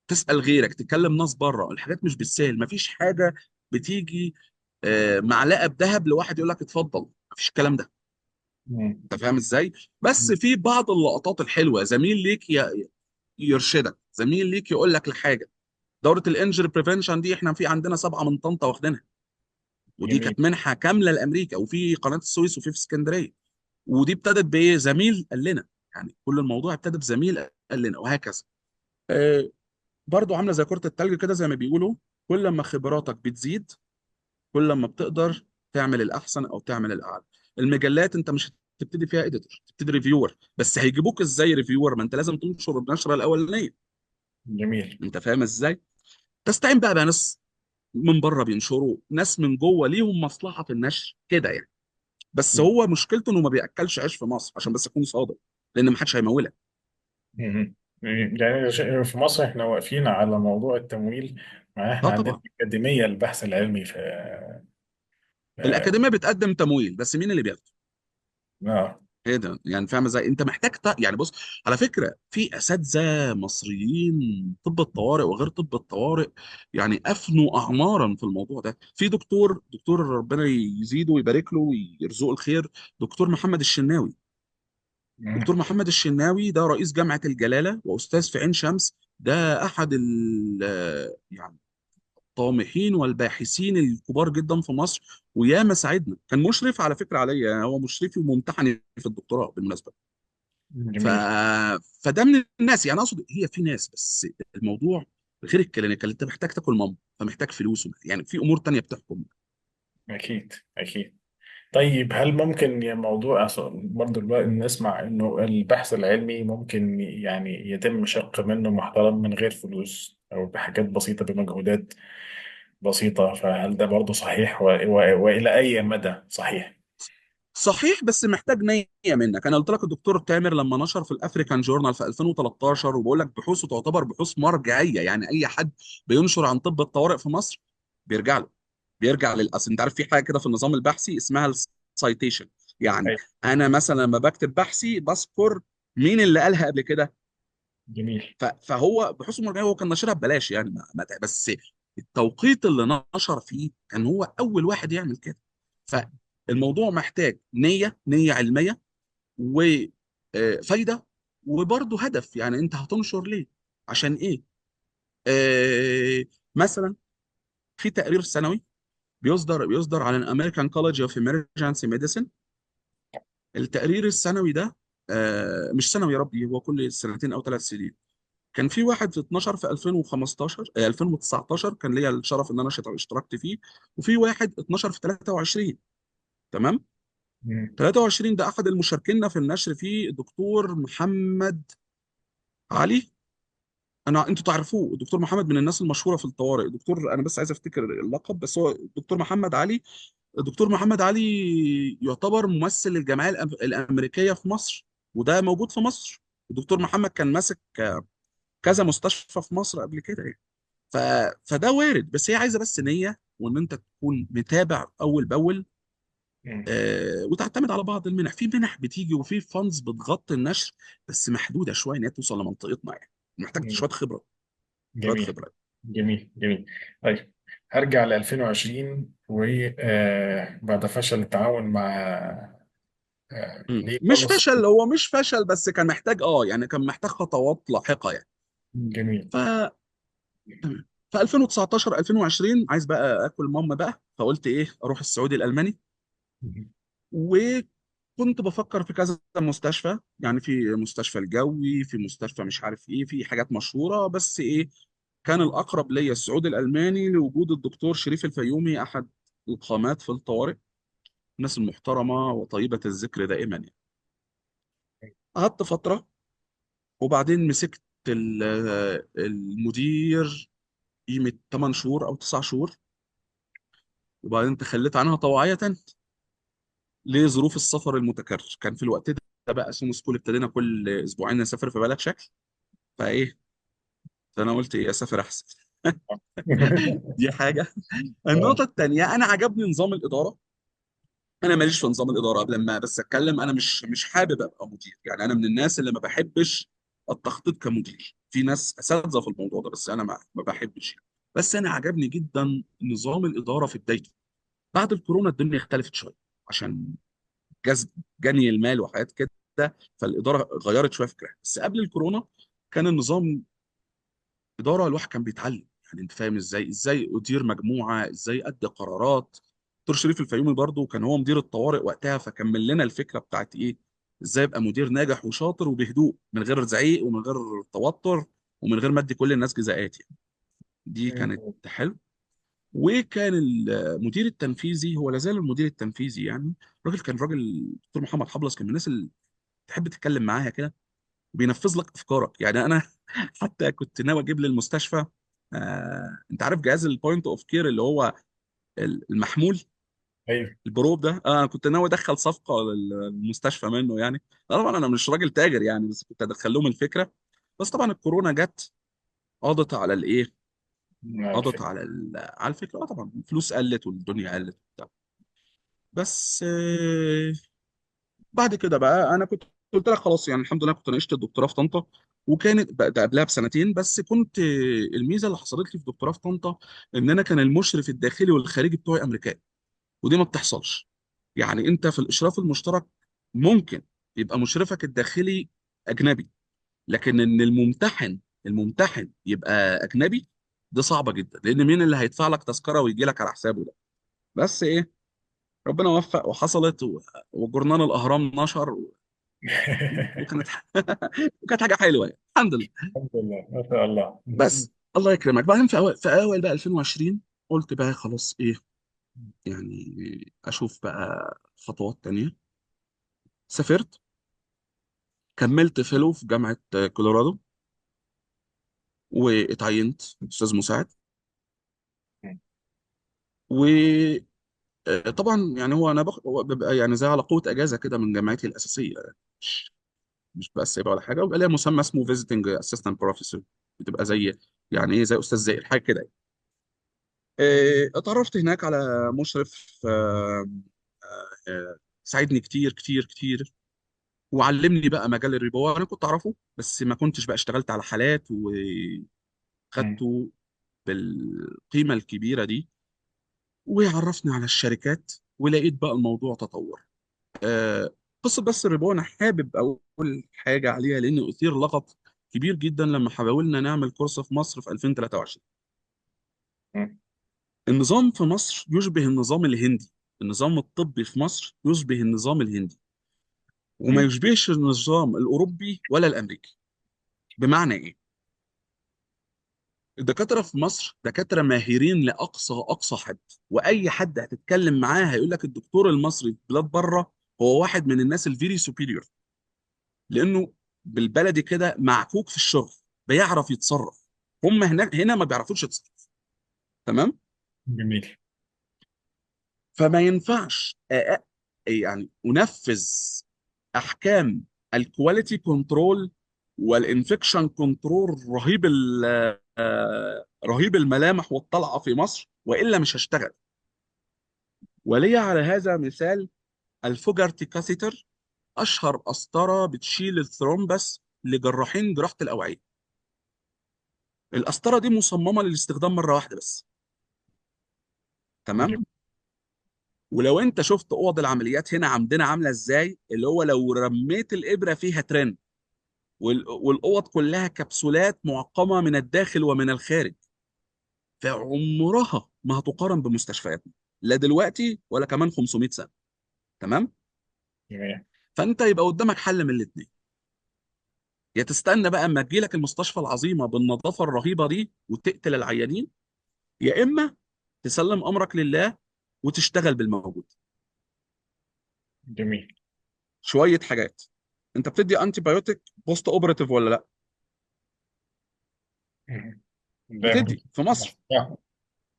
تسال غيرك، تكلم ناس بره. الحاجات مش بالسهل، مفيش حاجه بتيجي معلقه بذهب لواحد يقول لك اتفضل، مفيش الكلام ده. مم. انت فاهم ازاي؟ بس في بعض اللقطات الحلوه، زميل ليك يرشدك، زميل ليك يقول لك لحاجه. دوره الانجري بريفنشن دي احنا في عندنا 7 من طنطا واخدينها، ودي جميل. كانت منحه كامله لامريكا، وفي قناه السويس وفي اسكندريه. ودي ابتدت بايه؟ زميل قال لنا، يعني كل الموضوع ابتدى بزميل قال لنا، وهكذا. آه. برضو عامله زي كره التلج كده زي ما بيقولوا، كل ما خبراتك بتزيد كل ما بتقدر تعمل الاحسن او تعمل الاعلى. المجلات انت مش هتبتدي فيها اديتور، تبتدي ريفيور، بس هيجيبوك ازاي ريفيور؟ ما انت لازم تنشر النشره الاولانيه. جميل. انت فاهم ازاي؟ تستعين بقى بناس من بره بينشروا، ناس من جوه ليهم مصلحه في النشر كده يعني. بس هو مشكلته انه ما بياكلش عيش في مصر، عشان بس اكون صادق، لان ما حدش هيمولك. مم. يعني في مصر احنا واقفين على موضوع التمويل، مع اه احنا عندنا طبعا. أكاديمية البحث العلمي في آه الاكاديميه بتقدم تمويل، بس مين اللي بياخده؟ آه، ايه ده يعني؟ فاهم ازاي؟ انت محتاج يعني بص، على فكره في اساتذه مصريين طب الطوارئ وغير طب الطوارئ يعني افنوا اعمارا في الموضوع ده. في دكتور ربنا يزيده ويبارك له ويرزقه الخير، دكتور محمد الشناوي. مم. دكتور محمد الشناوي ده رئيس جامعه الجلاله واستاذ في عين شمس، ده احد يعني الطامحين والباحثين الكبار جدا في مصر، وياما ساعدنا. كان مشرف على فكره عليا، يعني هو مشرفي وممتحني في الدكتوراه بالمناسبه. ف... جميل. فده من الناس، يعني اقصد هي في ناس، بس الموضوع غير الكلينيكال، انت محتاج تاكل مام، فمحتاج فلوس، يعني في امور تانية بتحكم. أكيد. أكيد. طيب هل ممكن موضوع برضه الوقت نسمع انه البحث العلمي ممكن يعني يتم شق منه محترم من غير فلوس او بحاجات بسيطة بمجهودات بسيطة، فهل ده برضه صحيح والى اي مدى صحيح؟ صحيح، بس محتاج نية منك. انا قلت لك الدكتور تامر لما نشر في الافريكان جورنال في 2013، وبقول لك بحوثه تعتبر بحوث مرجعية، يعني اي حد بينشر عن طب الطوارئ في مصر بيرجع له، بيرجع للاصل. انت عارف في حاجة كده في النظام البحثي اسمها السايتيشن، يعني أيوة. انا مثلا لما بكتب بحثي بذكر مين اللي قالها قبل كده. جميل. فهو بحوث مرجعية هو كان ناشرها ببلاش يعني، بس التوقيت اللي نشر فيه كان هو اول واحد يعمل كده. فالموضوع محتاج نية علمية، وفايدة، وبرضه هدف. يعني انت هتنشر ليه؟ عشان ايه؟ مثلا في تقرير سنوي بيصدر عن الامريكان كولج اوف ايمرجنسي ميديسن. التقرير السنوي ده مش سنوي يا ربي، هو كل سنتين او 3 سنين. كان في واحد في 12 في 2015 2019 كان ليا الشرف ان انا اشتركت فيه، وفي واحد 12 في 23. تمام. مم. 23 ده احد المشاركين في النشر فيه الدكتور محمد علي. انتوا تعرفوه الدكتور محمد، من الناس المشهوره في الطوارئ. دكتور، انا بس عايز افتكر اللقب، بس هو الدكتور محمد علي. الدكتور محمد علي يعتبر ممثل الجمعيه الامريكيه في مصر، وده موجود في مصر. الدكتور محمد كان ماسك كذا مستشفى في مصر قبل كده يعني. ف... فده وارد، بس هي عايزه بس نيه، وان انت تكون متابع اول باول. مم. وتعتمد على بعض المنح، في منح بتيجي وفي فاندز بتغطي النشر، بس محدوده شويه ان هي توصل لمنطقتنا يعني. محتاج مم. شويه خبره، شويه جميل. خبره. جميل. جميل. طيب هرجع ل 2020 وبعد فشل التعاون مع ليه مش خالص. فشل، هو مش فشل، بس كان محتاج يعني كان محتاج خطوات لاحقه يعني. جميل. ف تمام. في 2019 2020 عايز بقى اكل ماما بقى، فقلت ايه اروح السعودي الالماني. وكنت بفكر في كذا مستشفى، يعني في مستشفى الجوي، في مستشفى مش عارف ايه، في حاجات مشهورة، بس ايه كان الأقرب ليا السعودي الألماني، لوجود الدكتور شريف الفيومي، أحد القامات في الطوارئ، الناس المحترمة وطيبة الذكر دائما يعني. قعدت فترة، وبعدين مسكت المدير قيمة 8 شهور أو 9 شهور، وبعدين تخليت عنها طوعية لظروف السفر المتكرر. كان في الوقت ده بقى سومو سكول ابتدينا كل أسبوعين نسافر في بلد شكل. فايه فانا قلت ايه اسافر احسن. دي حاجه. النقطه الثانيه، انا عجبني نظام الاداره. انا ماليش في نظام الاداره قبل ما بس اتكلم، انا مش حابب ابقى مدير يعني. انا من الناس اللي ما بحبش التخطيط كمدير. في ناس اساتذه في الموضوع ده، بس انا ما بحبش يعني. بس انا عجبني جدا نظام الاداره في بدايته. بعد الكورونا الدنيا اختلفت شويه، عشان جذب جني المال وحاجات كده، فالاداره غيرت شويه فكرها. بس قبل الكورونا كان النظام اداره الواحد كان بيتعلم. يعني انت فاهم ازاي ادير مجموعه، ازاي ادي قرارات. دكتور شريف الفيومي برضو كان هو مدير الطوارئ وقتها، فكمل لنا الفكره بتاعت ايه ازاي ابقى مدير ناجح وشاطر وبهدوء، من غير زعيق ومن غير توتر، ومن غير ما ادي كل الناس جزاءات يعني. دي كانت حلو. وكان المدير التنفيذي هو لازال المدير التنفيذي يعني. راجل دكتور محمد حبلس، كان من الناس اللي تحب تتكلم معاها كده، وبينفذ لك افكارك يعني. انا حتى كنت ناوي اجيب للمستشفى، انت عارف جهاز البوينت اوف كير اللي هو المحمول، ايوه. البروب ده. انا كنت ناوي ادخل صفقه للمستشفى منه يعني. طبعا انا مش راجل تاجر يعني، بس كنت ادخل لهم الفكره. بس طبعا الكورونا جت، قضت على الايه مع قضت الفكرة. على الفكره. طبعا الفلوس قلت والدنيا قلت وبتاع. بس بعد كده بقى انا كنت قلت لك خلاص يعني الحمد لله كنت ناقشت الدكتوراه في طنطا. وكانت بقى ده قبلها بسنتين، بس كنت الميزه اللي حصلت لي في الدكتوراه في طنطا ان انا كان المشرف الداخلي والخارجي بتوعي امريكان، ودي ما بتحصلش. يعني انت في الاشراف المشترك ممكن يبقى مشرفك الداخلي اجنبي، لكن ان الممتحن يبقى اجنبي، دي صعبه جدا، لان مين اللي هيدفع لك تذكره ويجي لك على حسابه ده؟ بس ايه، ربنا وفق وحصلت وجورنال الاهرام نشر وكانت وكانت حاجه حلوه يعني الحمد لله. الحمد لله ما شاء الله. بس الله يكرمك. بعدين في أول بقى 2020 قلت بقى خلاص ايه، يعني اشوف بقى خطوات تانية. سافرت، كملت فيلو في جامعة كولورادو، واتعينت استاذ مساعد. مم. وطبعا يعني هو انا هو ببقى يعني زي على قوة اجازة كده من جامعتي الاساسية يعني. مش مش بس يبقى ولا حاجة، ويبقى ليها مسمى اسمه فيزيتنج اسيستنت بروفيسور. بتبقى زي يعني ايه، زي استاذ زي حاجة كده. اتعرفت هناك على مشرف ساعدني كتير كتير كتير، وعلمني بقى مجال الربا. انا كنت اعرفه بس ما كنتش بقى اشتغلت على حالات مم. وخدته بالقيمة الكبيرة دي. وعرفني على الشركات، ولقيت بقى الموضوع تطور. قصة بس الربا أنا حابب أقول حاجة عليها، لأن أثير لغط كبير جدا لما حاولنا نعمل كورس في مصر في 2023. مم. النظام في مصر يشبه النظام الهندي. النظام الطبي في مصر يشبه النظام الهندي، وما مم. يشبهش النظام الأوروبي ولا الأمريكي. بمعنى إيه؟ الدكاترة في مصر دكاترة ماهرين لأقصى أقصى حد، وأي حد هتتكلم معاه هيقول لك الدكتور المصري في بلاد بره هو واحد من الناس الفيري سوبيريور، لأنه بالبلدي كده معكوك في الشغل، بيعرف يتصرف. هم هنا ما بيعرفوش يتصرف. تمام؟ جميل. فما ينفعش يعني انفذ احكام الكواليتي كنترول والانفكشن كنترول رهيب رهيب الملامح والطلعه في مصر، والا مش هشتغل. ولي على هذا مثال الفوجارتي كاثيتر، اشهر قسطره بتشيل الثرومبس لجراحين جراحه الاوعيه. القسطره دي مصممه للاستخدام مره واحده بس. تمام. جميل. ولو انت شفت اوض العمليات هنا عندنا عامله ازاي، اللي هو لو رميت الابره فيها ترن، والاوض كلها كبسولات معقمه من الداخل ومن الخارج، فعمرها ما هتقارن بمستشفياتنا، لا دلوقتي ولا كمان 500 سنه. تمام. جميل. فانت يبقى قدامك حل من الاثنين: يا تستنى بقى اما تجيلك المستشفى العظيمه بالنظافه الرهيبه دي وتقتل العيانين، يا اما تسلم امرك لله وتشتغل بالموجود. جميل. شويه حاجات. انت بتدي انتي بايوتيك بوست اوبراتيف ولا لا؟ مم. ده بتدي في مصر. آه.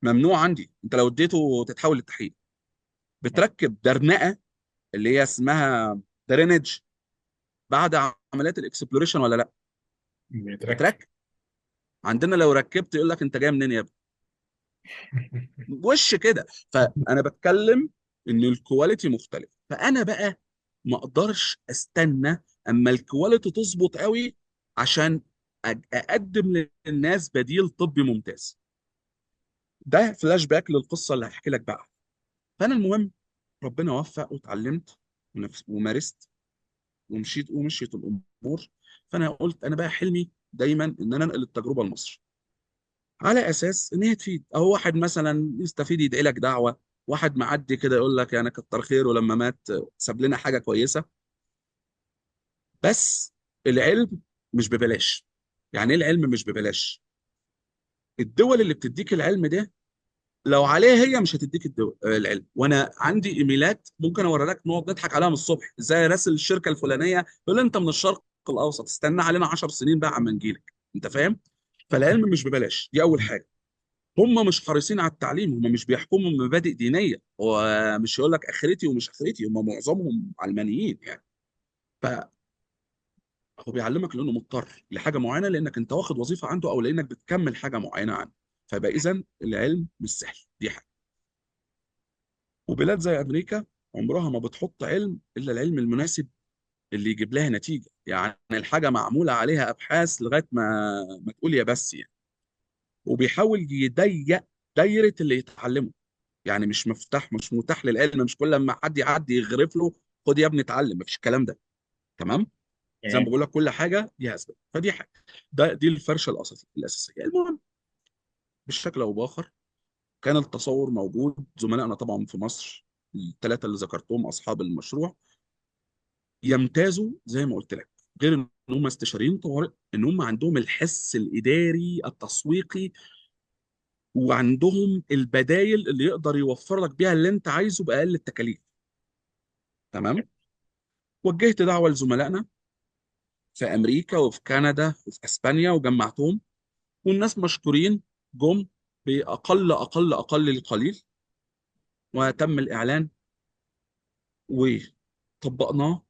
ممنوع عندي. انت لو اديته تتحول للتحقيق. بتركب درنقه اللي هي اسمها درينج بعد عمليات الاكسبلوريشن ولا لا؟ بيتركب. بتركب. عندنا لو ركبت يقول لك انت جاي منين يا ابني. وش كده. فانا بتكلم ان الكواليتي مختلف. فانا بقى ما اقدرش استنى اما الكواليتي تظبط قوي عشان اقدم للناس بديل طبي ممتاز. ده فلاش باك للقصه اللي هحكي لك بقى. فانا المهم ربنا وفق واتعلمت ومارست ومشيت الامور. فانا قلت انا بقى حلمي دايما ان انا انقل التجربه لمصر، على اساس ان هي تفيد. او واحد مثلا يستفيد يدعي لك دعوه، واحد معدي كده يقول لك يعني كتر خيره لما مات ساب لنا حاجه كويسه. بس العلم مش ببلاش. يعني ايه العلم مش ببلاش؟ الدول اللي بتديك العلم ده لو عليها هي مش هتديك العلم. وانا عندي ايميلات ممكن اوري لك نقعد نضحك عليها من الصبح، ازاي راسل الشركه الفلانيه يقول لي انت من الشرق الاوسط استنى علينا 10 سنين بقى عما نجيلك. انت فاهم؟ فالعلم مش ببلاش، دي اول حاجه. هم مش حريصين على التعليم، هم مش بيحكموا بمبادئ دينيه، ومش يقول لك اخرتي ومش اخرتي، هم معظمهم علمانيين يعني. فهو بيعلمك لانه مضطر لحاجه معينه، لانك انت واخد وظيفه عنده، او لانك بتكمل حاجه معينه عنده. فبقى اذا العلم مش سهل، دي حاجه. وبلاد زي امريكا عمرها ما بتحط علم الا العلم المناسب اللي يجيب لها نتيجه. يعني الحاجه معموله عليها ابحاث لغايه ما تقول يا بس يعني. وبيحاول يضيق دايره اللي يتعلمه. يعني مش متاح للعلم، مش كل ما حد يعدي يغرف له خد يا ابني اتعلم، مفيش الكلام ده. تمام. زي ما تمام. بقول لك كل حاجه ليها اسباب، فدي حاجه. دي الفرشه الاساسيه. المهم بشكل او باخر كان التصور موجود. زملائنا طبعا في مصر الثلاثه اللي ذكرتهم اصحاب المشروع يمتازوا زي ما قلت لك، غير ان هم استشاريين طوارئ، ان هم عندهم الحس الاداري التسويقي وعندهم البدايل اللي يقدر يوفر لك بيها اللي انت عايزه باقل التكاليف. تمام. وجهت دعوه لزملائنا في امريكا وفي كندا وفي اسبانيا وجمعتهم، والناس مشكورين جم باقل اقل القليل، وتم الاعلان وطبقناه.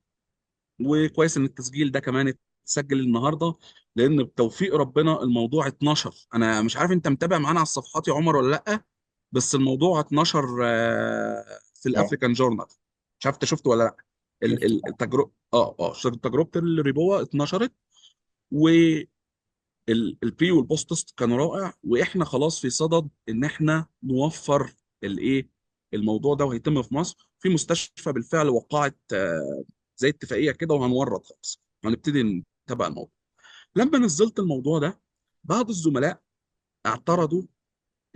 وكويس ان التسجيل ده كمان اتسجل النهارده، لان بتوفيق ربنا الموضوع اتنشر. انا مش عارف انت متابع معانا على الصفحات يا عمر ولا لا، بس الموضوع اتنشر في اه، الافريكان جورنال. مش عارف انت شفته ولا لا. شفت. التجربه تجربه الريبوه اتنشرت، والبري والبوست كان رائع، واحنا خلاص في صدد ان احنا نوفر الايه الموضوع ده، وهيتم في مصر في مستشفى بالفعل وقعت زي اتفاقيه كده، وهنورد خلاص، هنبتدي نتابع الموضوع. لما نزلت الموضوع ده، بعض الزملاء اعترضوا: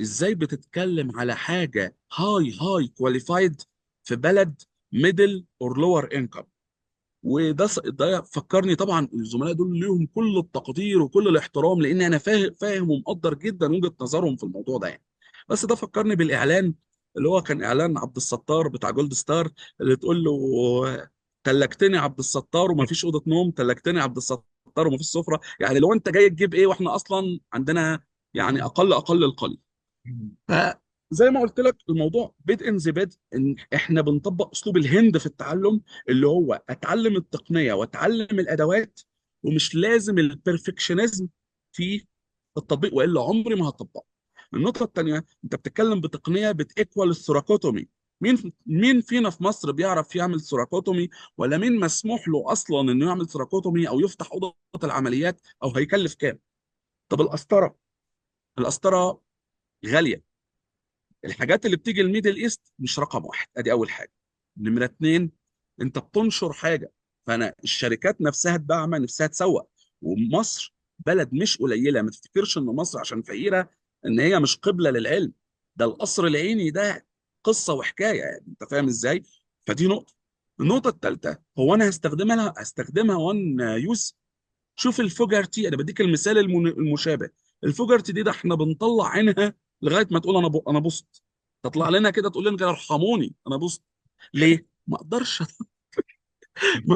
ازاي بتتكلم على حاجه هاي كواليفايد في بلد ميدل اور لور انكم؟ ده فكرني. طبعا الزملاء دول ليهم كل التقدير وكل الاحترام، لان انا فاهم ومقدر جدا وجهة نظرهم في الموضوع ده يعني. بس ده فكرني بالاعلان اللي هو كان اعلان عبد الستار بتاع جولد ستار، اللي تقول له: تلكتني عبد الستار وما فيش اوضه نوم، تلكتني عبد الستار وما فيش سفره. يعني لو انت جاي تجيب ايه واحنا اصلا عندنا يعني اقل القليل. فزي ما قلت لك، الموضوع بدء ذي بدء، ان احنا بنطبق اسلوب الهند في التعلم، اللي هو اتعلم التقنيه واتعلم الادوات، ومش لازم البرفكشنزم في التطبيق، والا عمري ما هطبقه. النقطه الثانيه، انت بتتكلم بتقنيه بتيكوال الثوراكوتومي. مين فينا في مصر بيعرف يعمل ثوراكوتومي؟ ولا مين مسموح له اصلا انه يعمل ثوراكوتومي او يفتح اوضه العمليات؟ او هيكلف كام؟ طب القسطره غاليه. الحاجات اللي بتيجي الميدل ايست مش رقم واحد، ادي اول حاجه. نمره اتنين، انت بتنشر حاجه، فانا الشركات نفسها تبعمل نفسها تسوق. ومصر بلد مش قليله، ما تفتكرش ان مصر عشان فقيره ان هي مش قبله للعلم. ده القصر العيني ده قصه وحكايه، يعني انت فاهم ازاي. فدي نقطه. النقطه الثالثه، هو انا هستخدمها وان يوز. شوف الفوجرتي، انا بديك المثال المشابه. الفوجرتي دي، ده احنا بنطلع عينها لغايه ما تقول انا بصت. تطلع لنا كده تقول لنا كده: ارحموني انا بصت. ليه؟ ما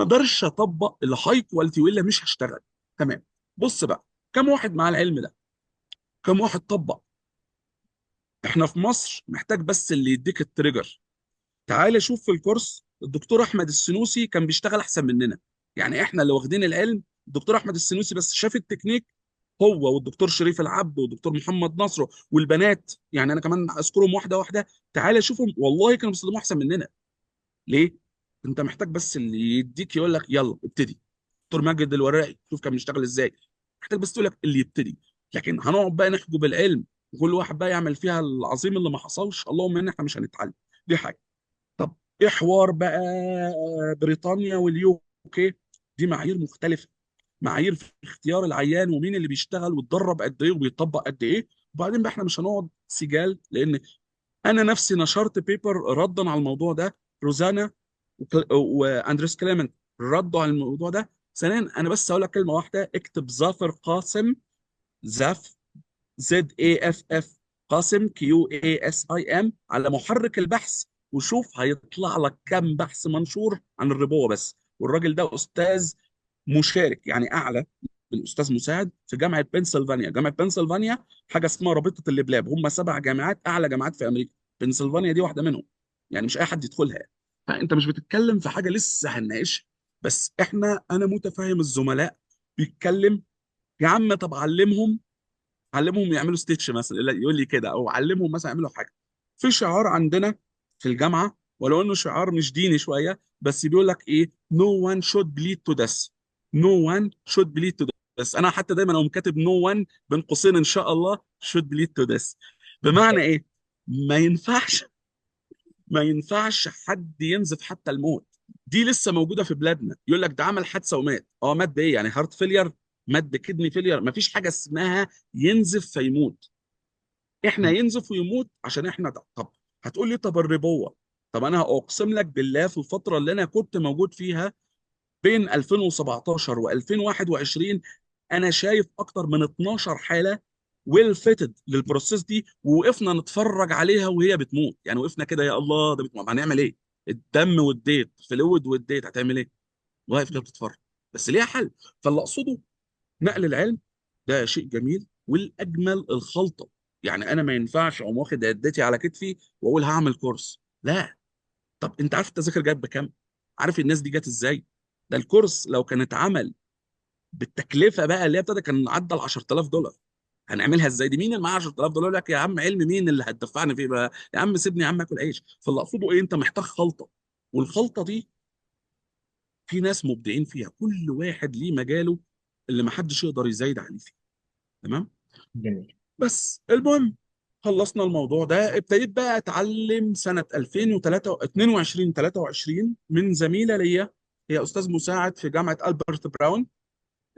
اقدرش اطبق الهاي كواليتي والا مش هشتغل. تمام. بص بقى، كم واحد مع العلم ده؟ كم واحد طبق؟ احنا في مصر محتاج بس اللي يديك التريجر. تعال شوف في الكورس الدكتور احمد السنوسي كان بيشتغل احسن مننا. يعني احنا اللي واخدين العلم، الدكتور احمد السنوسي بس شاف التكنيك، هو والدكتور شريف العبد والدكتور محمد نصر والبنات، يعني انا كمان اذكرهم واحده واحده. تعالى شوفهم، والله كانوا بيستخدموا احسن مننا. ليه؟ انت محتاج بس اللي يديك يقول لك يلا ابتدي. دكتور ماجد الورائي شوف كان بيشتغل ازاي. محتاج بس تقول لك اللي يبتدي. لكن هنقعد بقى نحجب العلم وكل واحد بقى يعمل فيها العظيم اللي ما حصلش، اللهم ان احنا مش هنتعلم. دي حاجه. طب ايه حوار بقى بريطانيا واليو كي؟ دي معايير مختلفه، معايير في اختيار العيان ومين اللي بيشتغل واتدرب قد ايه وبيطبق قد ايه. وبعدين بقى احنا مش هنقعد سجال، لان انا نفسي نشرت بيبر ردا على الموضوع ده. روزانا واندريس كليمنت ردوا على الموضوع ده. ثانيا، انا بس هقول لك كلمه واحده: اكتب ظافر قاسم، زاف ZAFF قاسم QASIM على محرك البحث، وشوف هيطلع لك كم بحث منشور عن الربوة بس. والراجل ده أستاذ مشارك، يعني أعلى من أستاذ مساعد في جامعة بنسلفانيا. جامعة بنسلفانيا حاجة اسمها رابطة اللبلاب، هم 7 جامعات أعلى جامعات في أمريكا، بنسلفانيا دي واحدة منهم. يعني مش أي حد يدخلها يعني. فأنت مش بتتكلم في حاجة لسه هنناقشها. بس أنا متفاهم الزملاء بيتكلم: يا عم طب علمهم يعملوا ستيتش مثلا، يقول لي كده، او علمهم مثلا يعملوا حاجه. في شعار عندنا في الجامعه، ولو انه شعار مش ديني شويه، بس بيقول لك ايه: no one should bleed to death. no one should bleed to death. انا حتى دايما اقوم كاتب no one بين قوسين ان شاء الله should bleed to death. بمعنى ايه؟ ما ينفعش ما ينفعش حد ينزف حتى الموت. دي لسه موجوده في بلادنا، يقول لك ده عمل حادثه ومات. مات بايه؟ يعني هارت فيلير؟ مات بكدني فيلير؟ ما فيش حاجه اسمها ينزف فيموت. احنا ينزف ويموت عشان احنا ده. طب هتقول لي طب الربوه؟ طب انا اقسم لك بالله، في الفتره اللي انا كنت موجود فيها بين 2017 و2021، انا شايف اكتر من 12 حاله ويل فيتد للبروسيس دي، ووقفنا نتفرج عليها وهي بتموت. يعني وقفنا كده، يا الله ده بتموت، هنعمل ايه؟ الدم والديت، فلويد والديت، هتعمل ايه؟ واقف كده بتتفرج. بس ليها حل. فاللي اقصده، نقل العلم ده شيء جميل، والاجمل الخلطه. يعني انا ما ينفعش اقوم واخد عدتي على كتفي واقول هعمل كورس، لا. طب انت عارف التذاكر جت بكام؟ عارف الناس دي جت ازاي؟ ده الكورس لو كان اتعمل بالتكلفه بقى اللي هي ابتدى كان عدى ال 10000 دولار. هنعملها ازاي دي؟ مين اللي معاه 10000 دولار يقول لك يا عم علم مين اللي هتدفعني فيه بقى؟ يا عم سيبني يا عم اكل عيش. فاللي اقصده ايه، انت محتاج خلطه، والخلطه دي في ناس مبدعين فيها، كل واحد ليه مجاله اللي ما حدش يقدر يزايد عليه فيه. تمام. جميل. بس المهم، خلصنا الموضوع ده، ابتديت بقى اتعلم سنه 2003 22 23 من زميله ليا، هي استاذ مساعد في جامعه البرت براون.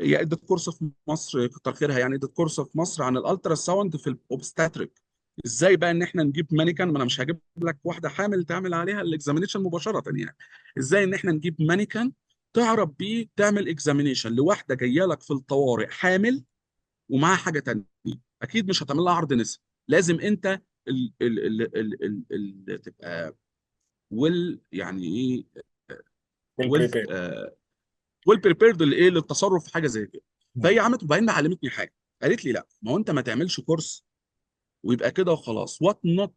هي ادت كورس في مصر، كتر خيرها يعني، ادت كورس في مصر عن الالترا ساوند في الاوبستاتريك. ازاي بقى ان احنا نجيب مانيكان، ما انا مش هجيب لك واحده حامل تعمل عليها الاكزامينيشن مباشره يعني. ازاي ان احنا نجيب مانيكان تعرف بيه تعمل اكزامينيشن لواحده جايه لك في الطوارئ حامل ومعاها حاجه تانيه. اكيد مش هتعمل لها عرض نساء، لازم انت تبقى يعني ايه، ويل ويل بريبير. ويل بريبيرد لايه، للتصرف في حاجه زي كده. فهي عملت، وبعدين علمتني حاجه، قالت لي لا، ما هو انت ما تعملش كورس ويبقى كده وخلاص. وات نوت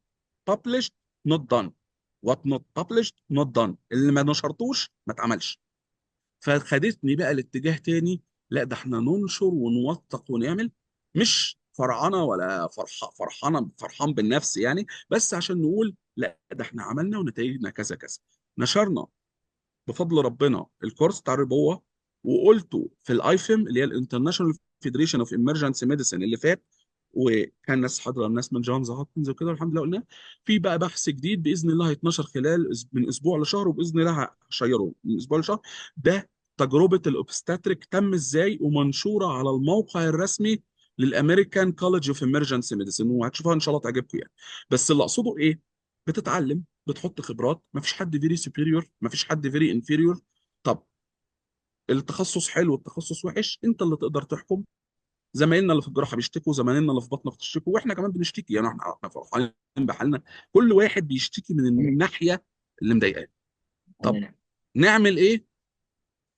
published not done. وات نوت published not done. اللي ما نشرتوش ما اتعملش. فخدتني بقى لاتجاه تاني، لا ده احنا ننشر ونوثق ونعمل، مش فرعنه ولا فرحانه فرحان بالنفس يعني، بس عشان نقول لا ده احنا عملنا ونتائجنا كذا كذا. نشرنا بفضل ربنا الكورس بتاع الربوه، وقلته في الايفم اللي هي الانترناشونال فيدريشن اوف ايمرجنسي ميديسن اللي فات، وكان ناس حاضره، الناس من جونز هوبكنز وكده، الحمد لله قلنا. في بقى بحث جديد باذن الله هيتنشر خلال من اسبوع لشهر، وباذن الله هشيره من اسبوع لشهر. ده تجربه الاوبستاتريك تم ازاي، ومنشوره على الموقع الرسمي للامريكان كولج اوف ايمرجنسي ميديسن، وهتشوفوها ان شاء الله تعجبكم يعني. بس اللي اقصده ايه، بتتعلم، بتحط خبرات، مفيش حد فيري سوبيريور، مفيش حد فيري انفيريور. طب التخصص حلو التخصص وحش، انت اللي تقدر تحكم. زمايلنا اللي في الجراحه بيشتكوا، زمايلنا اللي في بطنه بتشتكوا، واحنا كمان بنشتكي يعني، احنا فرحانين بحالنا. كل واحد بيشتكي من الناحيه اللي مضايقاه. طب نعمل ايه؟